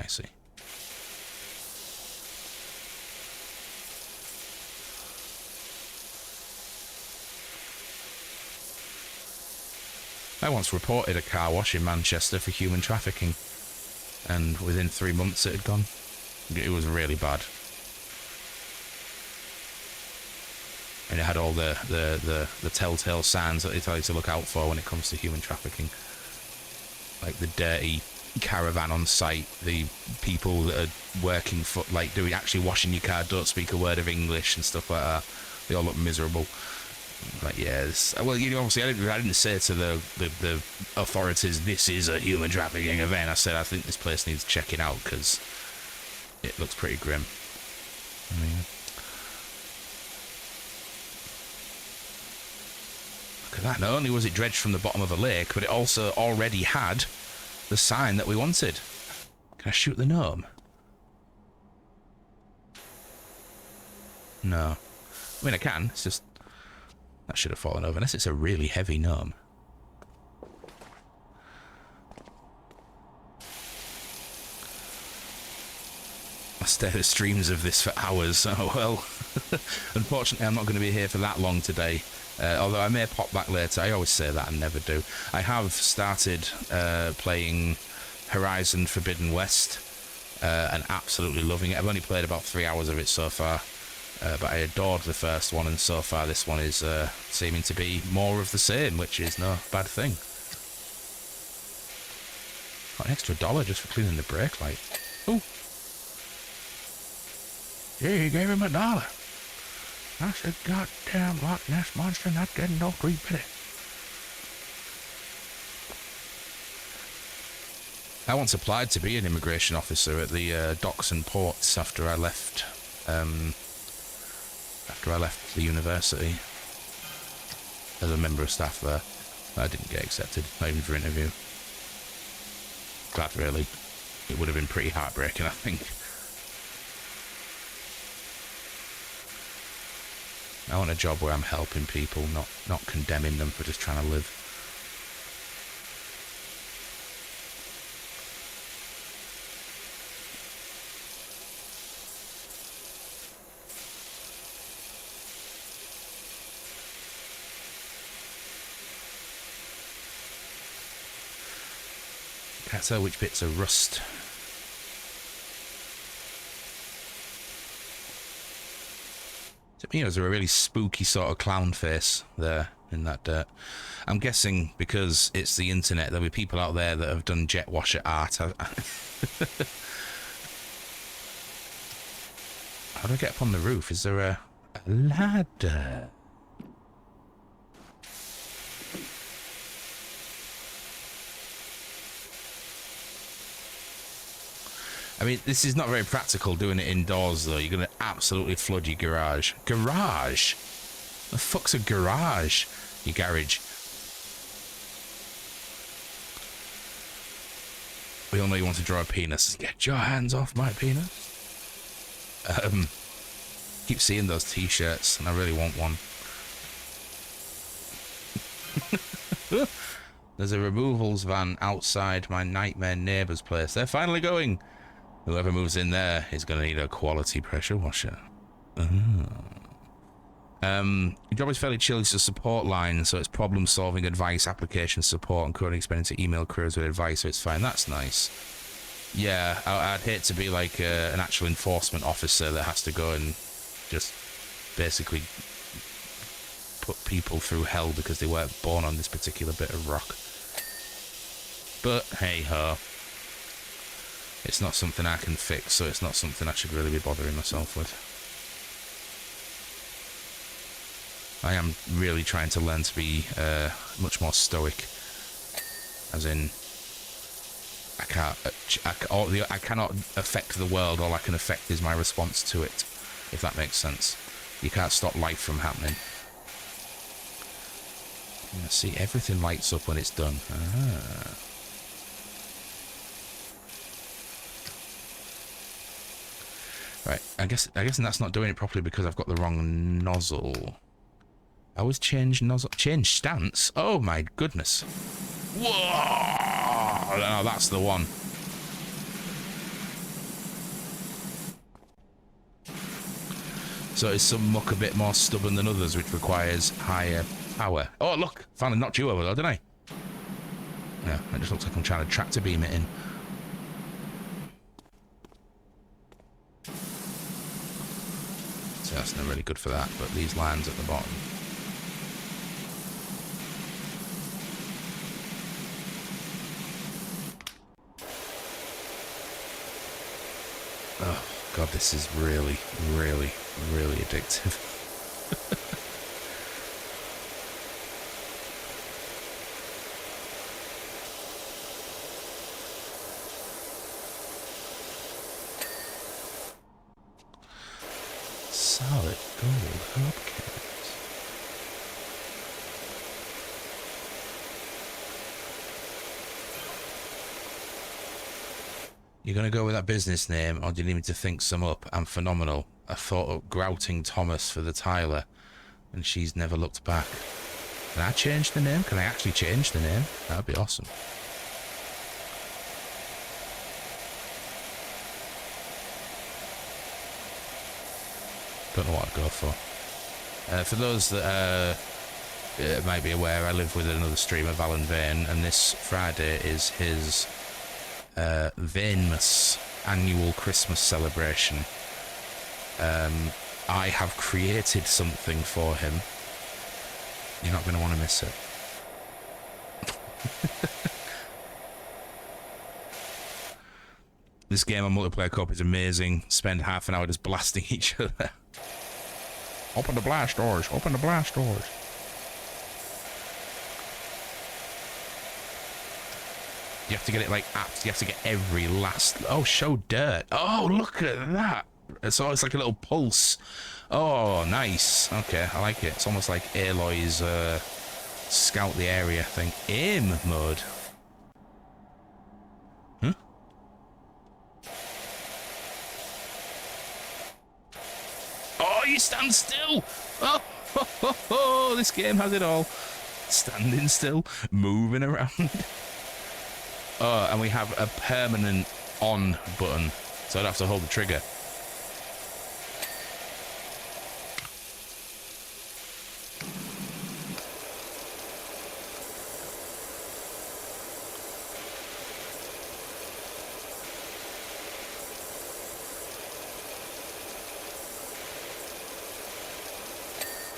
I once reported a car wash in Manchester for human trafficking, and within 3 months it had gone. It was really bad. And it had all the telltale signs that they tell you to look out for when it comes to human trafficking. Like the dirty caravan on site, the people that are working for, like, actually washing your car, don't speak a word of English and stuff like that. They all look miserable. Like, yes. Well, you know, obviously I didn't say to the authorities, this is a human trafficking event. I said, I think this place needs checking out because it looks pretty grim. I mean, look at that. Not only was it dredged from the bottom of a lake, but it also already had the sign that we wanted. Can I shoot the gnome? No. I mean, I can. It's just... That should have fallen over, unless it's a really heavy gnome. I stare at streams of this for hours. Oh well. Unfortunately, I'm not going to be here for that long today. Although I may pop back later. I always say that and never do. I have started playing Horizon Forbidden West and absolutely loving it. I've only played about 3 hours of it so far. But I adored the first one, and so far this one is seeming to be more of the same, which is no bad thing. Got an extra $1 just for cleaning the brake light. Ooh. Yeah, he gave him $1. I said, goddamn Loch Ness monster not getting no free pity. I once applied to be an immigration officer at the docks and ports after I left the university as a member of staff there. I didn't get accepted, not even for interview. Glad, really. It would have been pretty heartbreaking, I think. I want a job where I'm helping people, not condemning them for just trying to live. Can't tell which bits are rust. To me, there's a really spooky sort of clown face there in that dirt. I'm guessing because it's the internet, there'll be people out there that have done jet washer art. How do I get up on the roof? Is there a ladder? I mean, this is not very practical doing it indoors, though. You're going to absolutely flood your garage. Garage? The fuck's a garage? Your garage. We all know you want to draw a penis. Get your hands off my penis. Keep seeing those t-shirts, and I really want one. There's a removals van outside my nightmare neighbour's place. They're finally going. Whoever moves in there is going to need a quality pressure washer. Your job is fairly chill. It's a support line, so it's problem solving, advice, application support, and currently expanding to email careers with advice, so it's fine. That's nice. Yeah, I'd hate to be like an actual enforcement officer that has to go and just basically put people through hell because they weren't born on this particular bit of rock. But hey ho. It's not something I can fix, so it's not something I should really be bothering myself with. I am really trying to learn to be much more stoic. As in, I cannot affect the world. All I can affect is my response to it, if that makes sense. You can't stop life from happening. See, everything lights up when it's done. Ah. Right, I guess that's not doing it properly because I've got the wrong nozzle. I always change nozzle, change stance. Oh my goodness! Whoa! No, that's the one. So is some muck a bit more stubborn than others, which requires higher power? Oh look, finally knocked you over though, didn't I? Yeah, it just looks like I'm trying to tractor beam it in. So that's not really good for that, but these lines at the bottom. Oh god, this is really, really, really addictive. Solid gold hubcaps. You're going to go with that business name, or do you need me to think some up? I'm phenomenal. I thought up Grouting Thomas for the Tyler, and she's never looked back. Can I change the name? Can I actually change the name? That would be awesome. Don't know what I'd go for. For those that might be aware, I live with another streamer, Valen Vane, and this Friday is his Vanemas annual Christmas celebration. I have created something for him. You're not going to want to miss it. This game on multiplayer co-op is amazing. Spend half an hour just blasting each other. Open the blast doors. Open the blast doors. You have to get it like apps. You have to get every last... Oh, show dirt. Oh, look at that. So it's like a little pulse. Oh, nice. Okay, I like it. It's almost like Aloy's scout the area thing. Aim mode. Huh? Oh, you stand still. Oh, ho, ho, ho. This game has it all. Standing still, moving around. Oh, and we have a permanent on button, so I'd have to hold the trigger.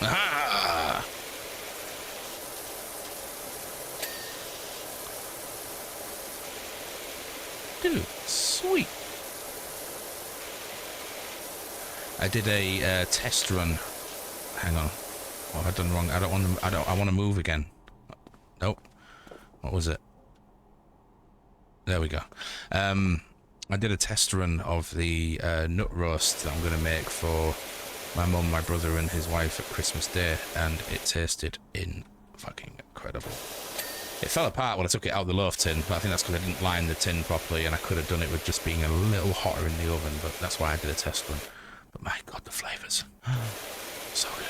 Aha! Dude, sweet. I did a test run. Hang on. What have I done wrong? I want to move again. Nope. What was it? There we go. I did a test run of the nut roast that I'm going to make for my mum, my brother, and his wife at Christmas Day, and it tasted fucking incredible. It fell apart when I took it out of the loaf tin, but I think that's because I didn't line the tin properly, and I could have done it with just being a little hotter in the oven, but that's why I did a test run. But my god, the flavours. So good.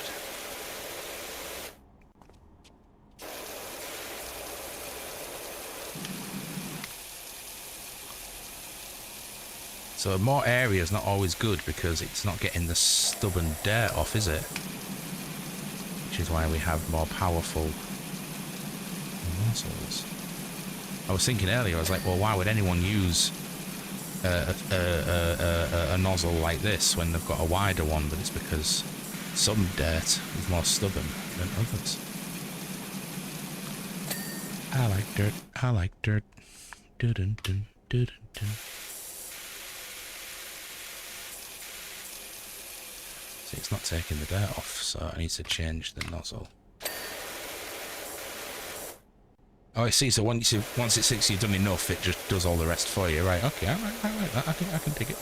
So more area is not always good because it's not getting the stubborn dirt off, is it? Which is why we have more powerful nozzles. I was thinking earlier, I was like, well, why would anyone use a nozzle like this when they've got a wider one? But it's because Some dirt is more stubborn than others. I like dirt. I like dirt. Dun dun dun dun dun. See, it's not taking the dirt off, so I need to change the nozzle. Oh, I see. So once it thinks you've done enough, it just does all the rest for you. Right? Okay, I like that. I can dig it.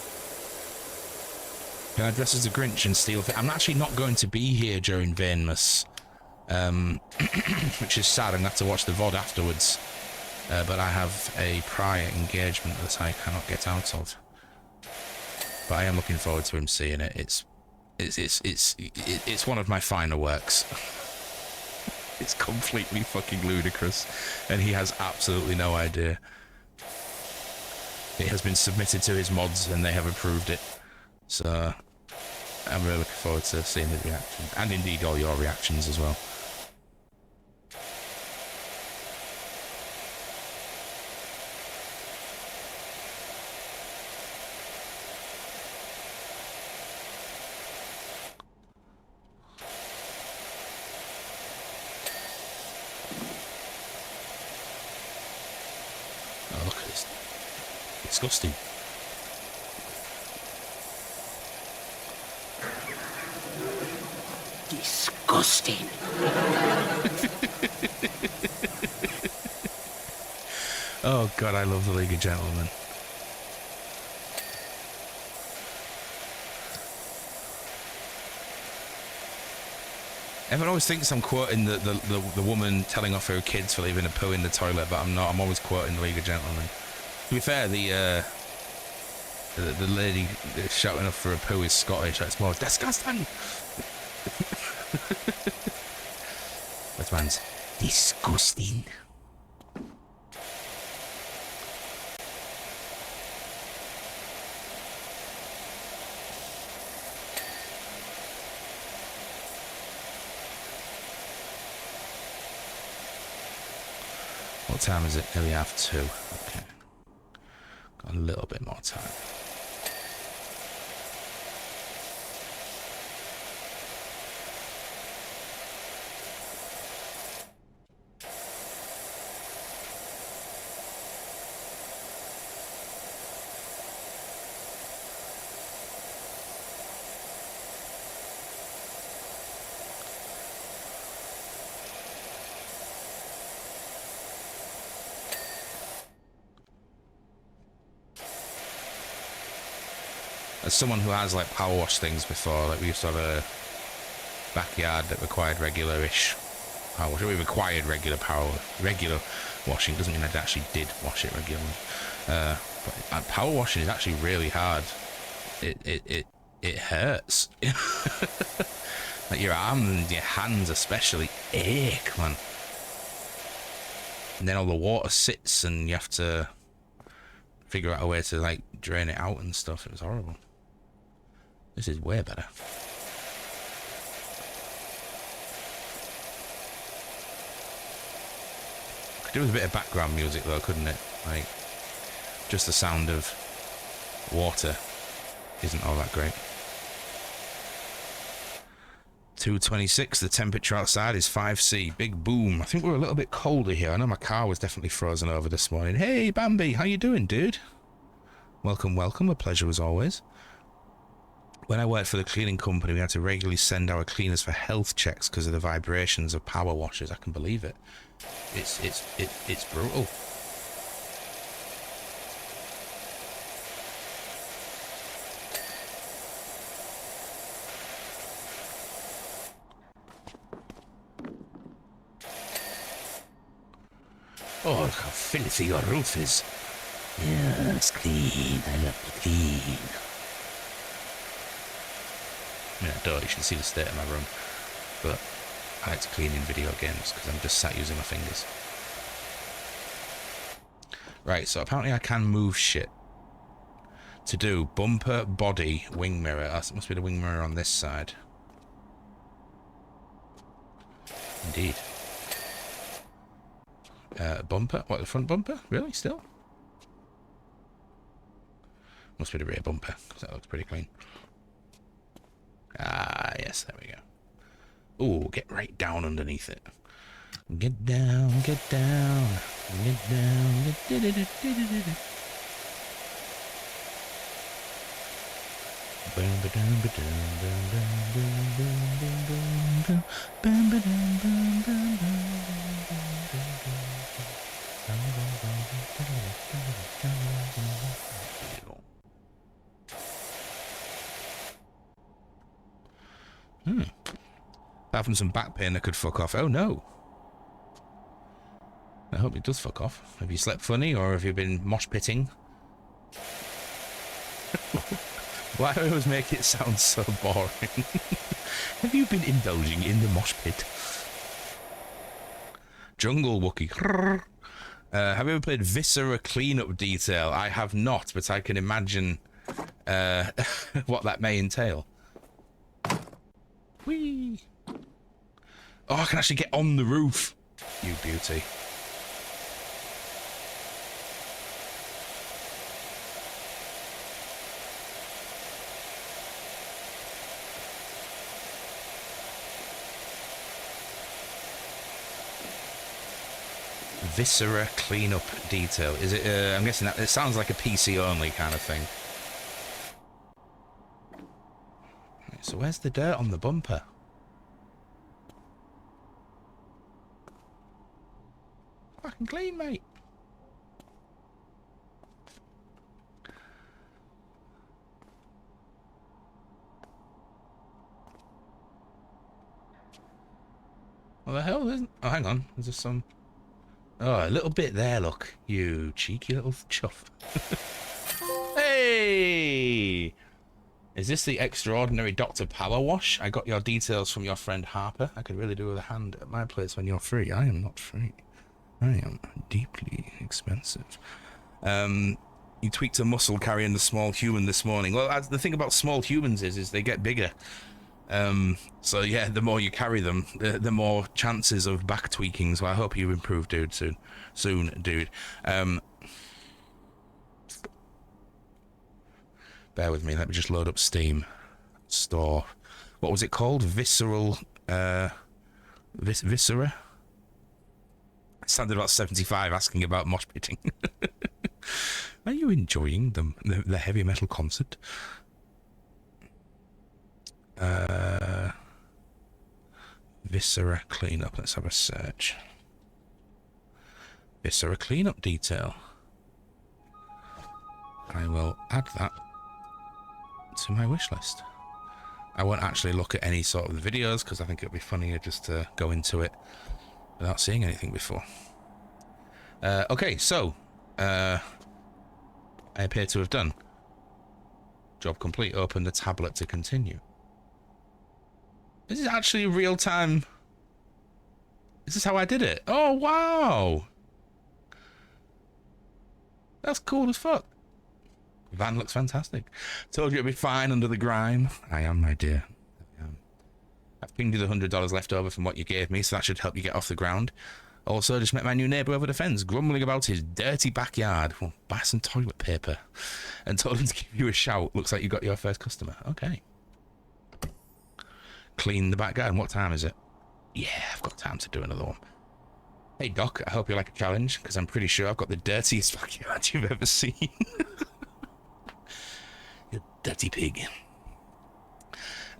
Can I dress as a Grinch and steal? I'm actually not going to be here during Vanemas, which is sad. I'm going to have to watch the VOD afterwards. But I have a prior engagement that I cannot get out of. But I am looking forward to him seeing it. It's one of my finer works. It's completely fucking ludicrous, and he has absolutely no idea. It has been submitted to his mods, and they have approved it. So I'm really looking forward to seeing his reaction, and indeed all your reactions as well. Oh, look at this. Disgusting. Disgusting. Oh god, I love the League of Gentlemen. Everyone always thinks I'm quoting the woman telling off her kids for leaving a poo in the toilet, but I'm not. I'm always quoting the League of Gentlemen. To be fair, the lady shouting off for a poo is Scottish. It's more disgusting. This man's disgusting. What time is it? Nearly 2:30. Okay. Got a little bit more time. As someone who has like power wash things before, like we used to have a backyard that required regular-ish power wash. We required regular washing. Doesn't mean I actually did wash it regularly. But power washing is actually really hard. It hurts. Like your arms and your hands especially ache, man. And then all the water sits and you have to figure out a way to like drain it out and stuff. It was horrible. This is way better. Could do with a bit of background music though, couldn't it? Like, just the sound of water isn't all that great. 2:26, the temperature outside is 5°C. Big boom. I think we're a little bit colder here. I know my car was definitely frozen over this morning. Hey, Bambi, how you doing, dude? Welcome, welcome. A pleasure as always. When I worked for the cleaning company, we had to regularly send our cleaners for health checks because of the vibrations of power washers. I can believe it. It's brutal. Oh, look how filthy your roof is. Yeah, it's clean. I love to clean. Yeah, you should see the state of my room. But I like to clean in video games because I'm just sat using my fingers. Right, so apparently I can move shit. To do bumper, body, wing mirror. That must be the wing mirror on this side. Indeed. Bumper? What, the front bumper? Really? Still? Must be the rear bumper, because that looks pretty clean. Ah, yes, there we go. Ooh, get right down underneath it. Get down, get down, get down, get Having some back pain, I could fuck off. Oh no. I hope it does fuck off. Have you slept funny, or have you been mosh pitting? Why do I always make it sound so boring? Have you been indulging in the mosh pit? Jungle Wookie. Have you ever played Viscera Cleanup Detail? I have not, but I can imagine what that may entail. Whee! Oh, I can actually get on the roof. You beauty. Viscera Cleanup Detail. Is it, I'm guessing that it sounds like a PC only kind of thing. So where's the dirt on the bumper? Fucking clean, mate. What the hell? Oh, hang on. Is there some... Oh, a little bit there, look. You cheeky little chuff. Hey! Is this the extraordinary Dr. Power Wash? I got your details from your friend Harper. I could really do with a hand at my place when you're free. I am not free. I am deeply expensive. You tweaked a muscle carrying the small human this morning. Well, the thing about small humans is they get bigger. So yeah, the more you carry them, the more chances of back tweaking. So I hope you improve, dude, soon, dude. Bear with me. Let me just load up Steam. Store. What was it called? Visceral. Viscera. It sounded about 75 asking about mosh pitting. Are you enjoying the heavy metal concert? Viscera Cleanup. Let's have a search. Viscera Cleanup Detail. I will add that to my wish list. I won't actually look at any sort of the videos because I think it would be funnier just to go into it without seeing anything before. Okay, so I appear to have done. Job complete. Open the tablet to continue. This is actually real time. This is how I did it. Oh, wow. That's cool as fuck. Van looks fantastic. Told you it'd be fine under the grime. I am, my dear. I've pinged you the $100 left over from what you gave me, so that should help you get off the ground. Also, just met my new neighbour over the fence, grumbling about his dirty backyard. Well, buy some toilet paper. And told him to give you a shout. Looks like you got your first customer. Okay. Clean the back garden. What time is it? Yeah, I've got time to do another one. Hey, Doc, I hope you like a challenge, because I'm pretty sure I've got the dirtiest backyard you've ever seen. You dirty pig.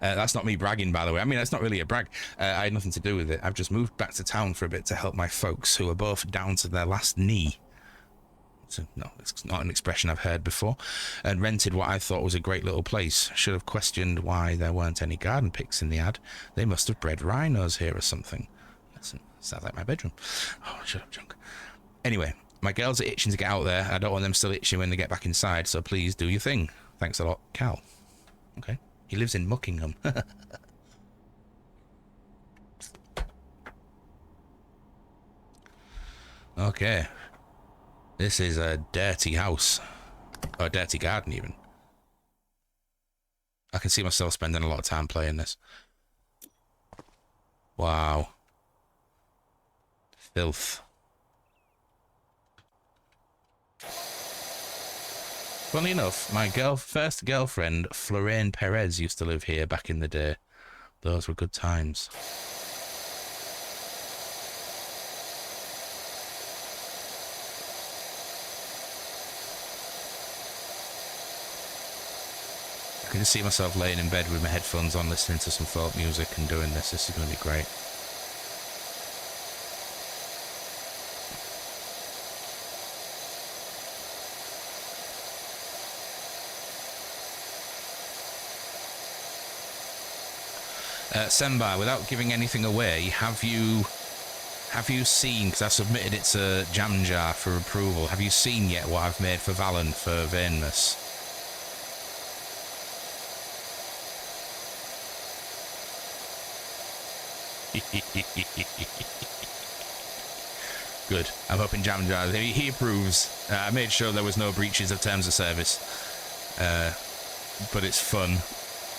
That's not me bragging, by the way. I mean, that's not really a brag. I had nothing to do with it. I've just moved back to town for a bit to help my folks, who are both down to their last knee. So, no, it's not an expression I've heard before. And rented what I thought was a great little place. Should have questioned why there weren't any garden pics in the ad. They must have bred rhinos here or something. Listen, sounds like my bedroom. Oh, shut up, junk. Anyway, my girls are itching to get out there. I don't want them still itching when they get back inside, so please do your thing. Thanks a lot, Cal. Okay. He lives in Muckingham. Okay. This is a dirty house. Or a dirty garden, even. I can see myself spending a lot of time playing this. Wow. Filth. Funny enough, my first girlfriend, Florine Perez, used to live here back in the day. Those were good times. I can just see myself laying in bed with my headphones on, listening to some folk music and doing this. This is going to be great. Senbai, without giving anything away, have you seen, because I submitted it to Jam Jar for approval, have you seen yet what I've made for Valen for Vainmus? Good. I'm hoping Jam Jar, he approves. I made sure there was no breaches of terms of service. But it's fun.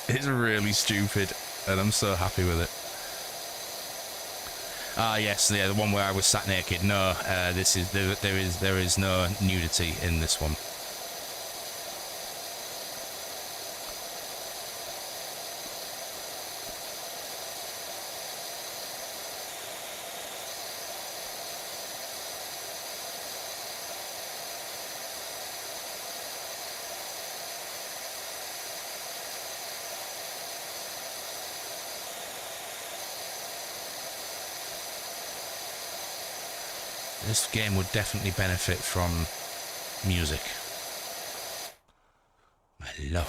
It's really stupid, and I'm so happy with it. Ah, yes, the one where I was sat naked. No, there is no nudity in this one. This game would definitely benefit from music. My lord.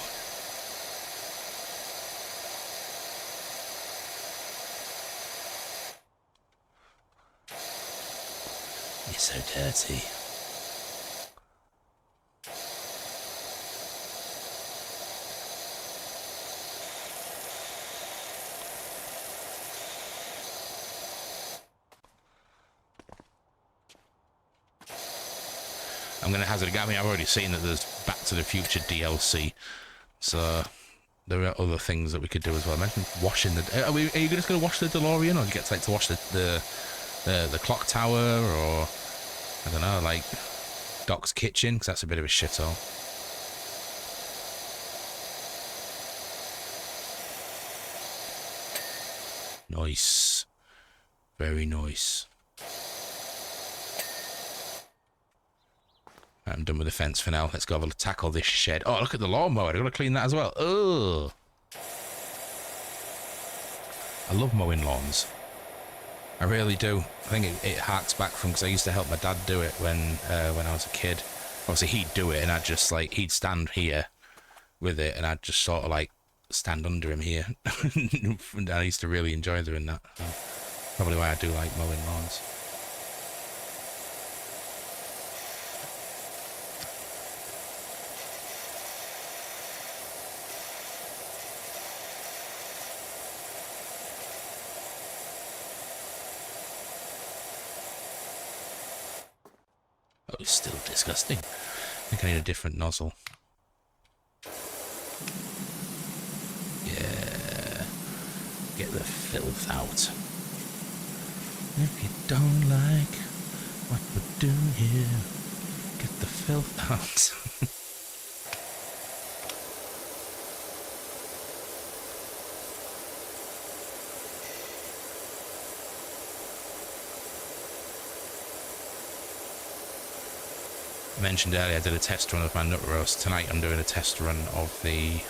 You're so dirty. I'm going to hazard a guess. I mean, I've already seen that there's Back to the Future DLC, so there are other things that we could do as well. I mentioned washing the. Are you just going to wash the DeLorean, or do you get to wash the clock tower, or I don't know, like Doc's kitchen? Because that's a bit of a shithole. Nice, very nice. I'm done with the fence for now. Let's go tackle this shed. Oh, look at the lawnmower. I've got to clean that as well. Ugh. I love mowing lawns. I really do. I think it harks back from, because I used to help my dad do it when I was a kid. Obviously, he'd do it, and I'd just, like, he'd stand here with it, and I'd just sort of, like, stand under him here. And I used to really enjoy doing that. Probably why I do like mowing lawns. Oh, it's still disgusting. I think I need a different nozzle. Yeah. Get the filth out. If you don't like what we're doing here, get the filth out. I mentioned earlier I did a test run of my nut roast. Tonight I'm doing a test run of the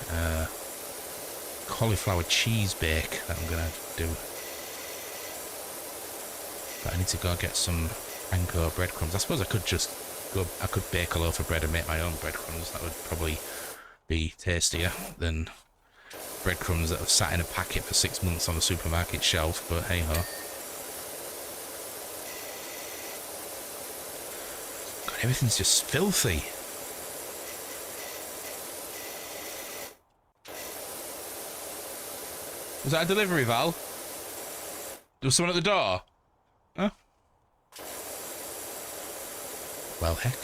cauliflower cheese bake that I'm going to do. But I need to go get some Anko breadcrumbs. I suppose I could just I could bake a loaf of bread and make my own breadcrumbs. That would probably be tastier than breadcrumbs that have sat in a packet for 6 months on the supermarket shelf, but hey ho. Everything's just filthy. Was that a delivery, Val? There was someone at the door? Huh? Well, heck.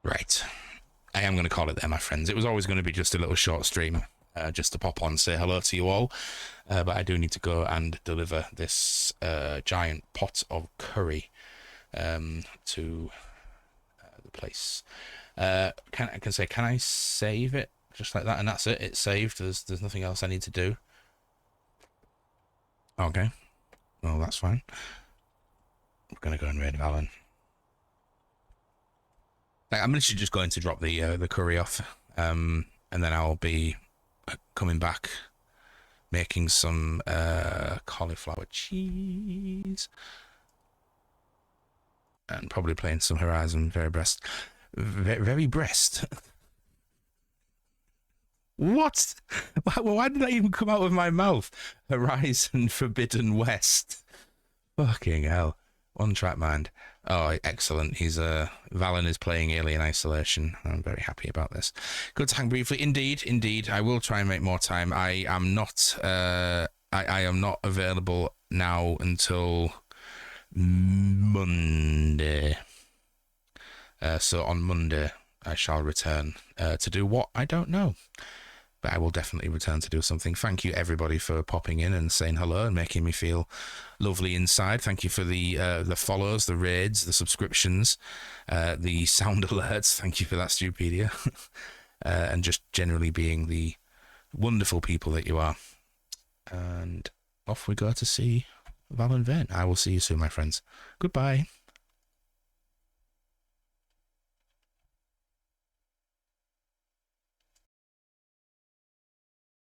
Right. I am going to call it there, my friends. It was always going to be just a little short stream, just to pop on, say hello to you all. But I do need to go and deliver this giant pot of curry to the place. Can I save it just like that? And that's it. It's saved. There's nothing else I need to do. Okay. Well, that's fine. We're gonna go and raid Valen. I'm literally just going to drop the curry off, and then I'll be coming back, making some cauliflower cheese, and probably playing some Horizon Very Breast. What? Why did that even come out of my mouth? Horizon Forbidden West. Fucking hell. One track mind. Oh, excellent. Valen is playing Alien Isolation. I'm very happy about this. Good to hang briefly. Indeed. I will try and make more time. I am not available now until Monday. So on Monday I shall return to do what? I don't know. But I will definitely return to do something. Thank you, everybody, for popping in and saying hello and making me feel lovely inside. Thank you for the follows, the raids, the subscriptions, the sound alerts. Thank you for that, Stupedia. And just generally being the wonderful people that you are. And off we go to see Valen Vane. I will see you soon, my friends. Goodbye.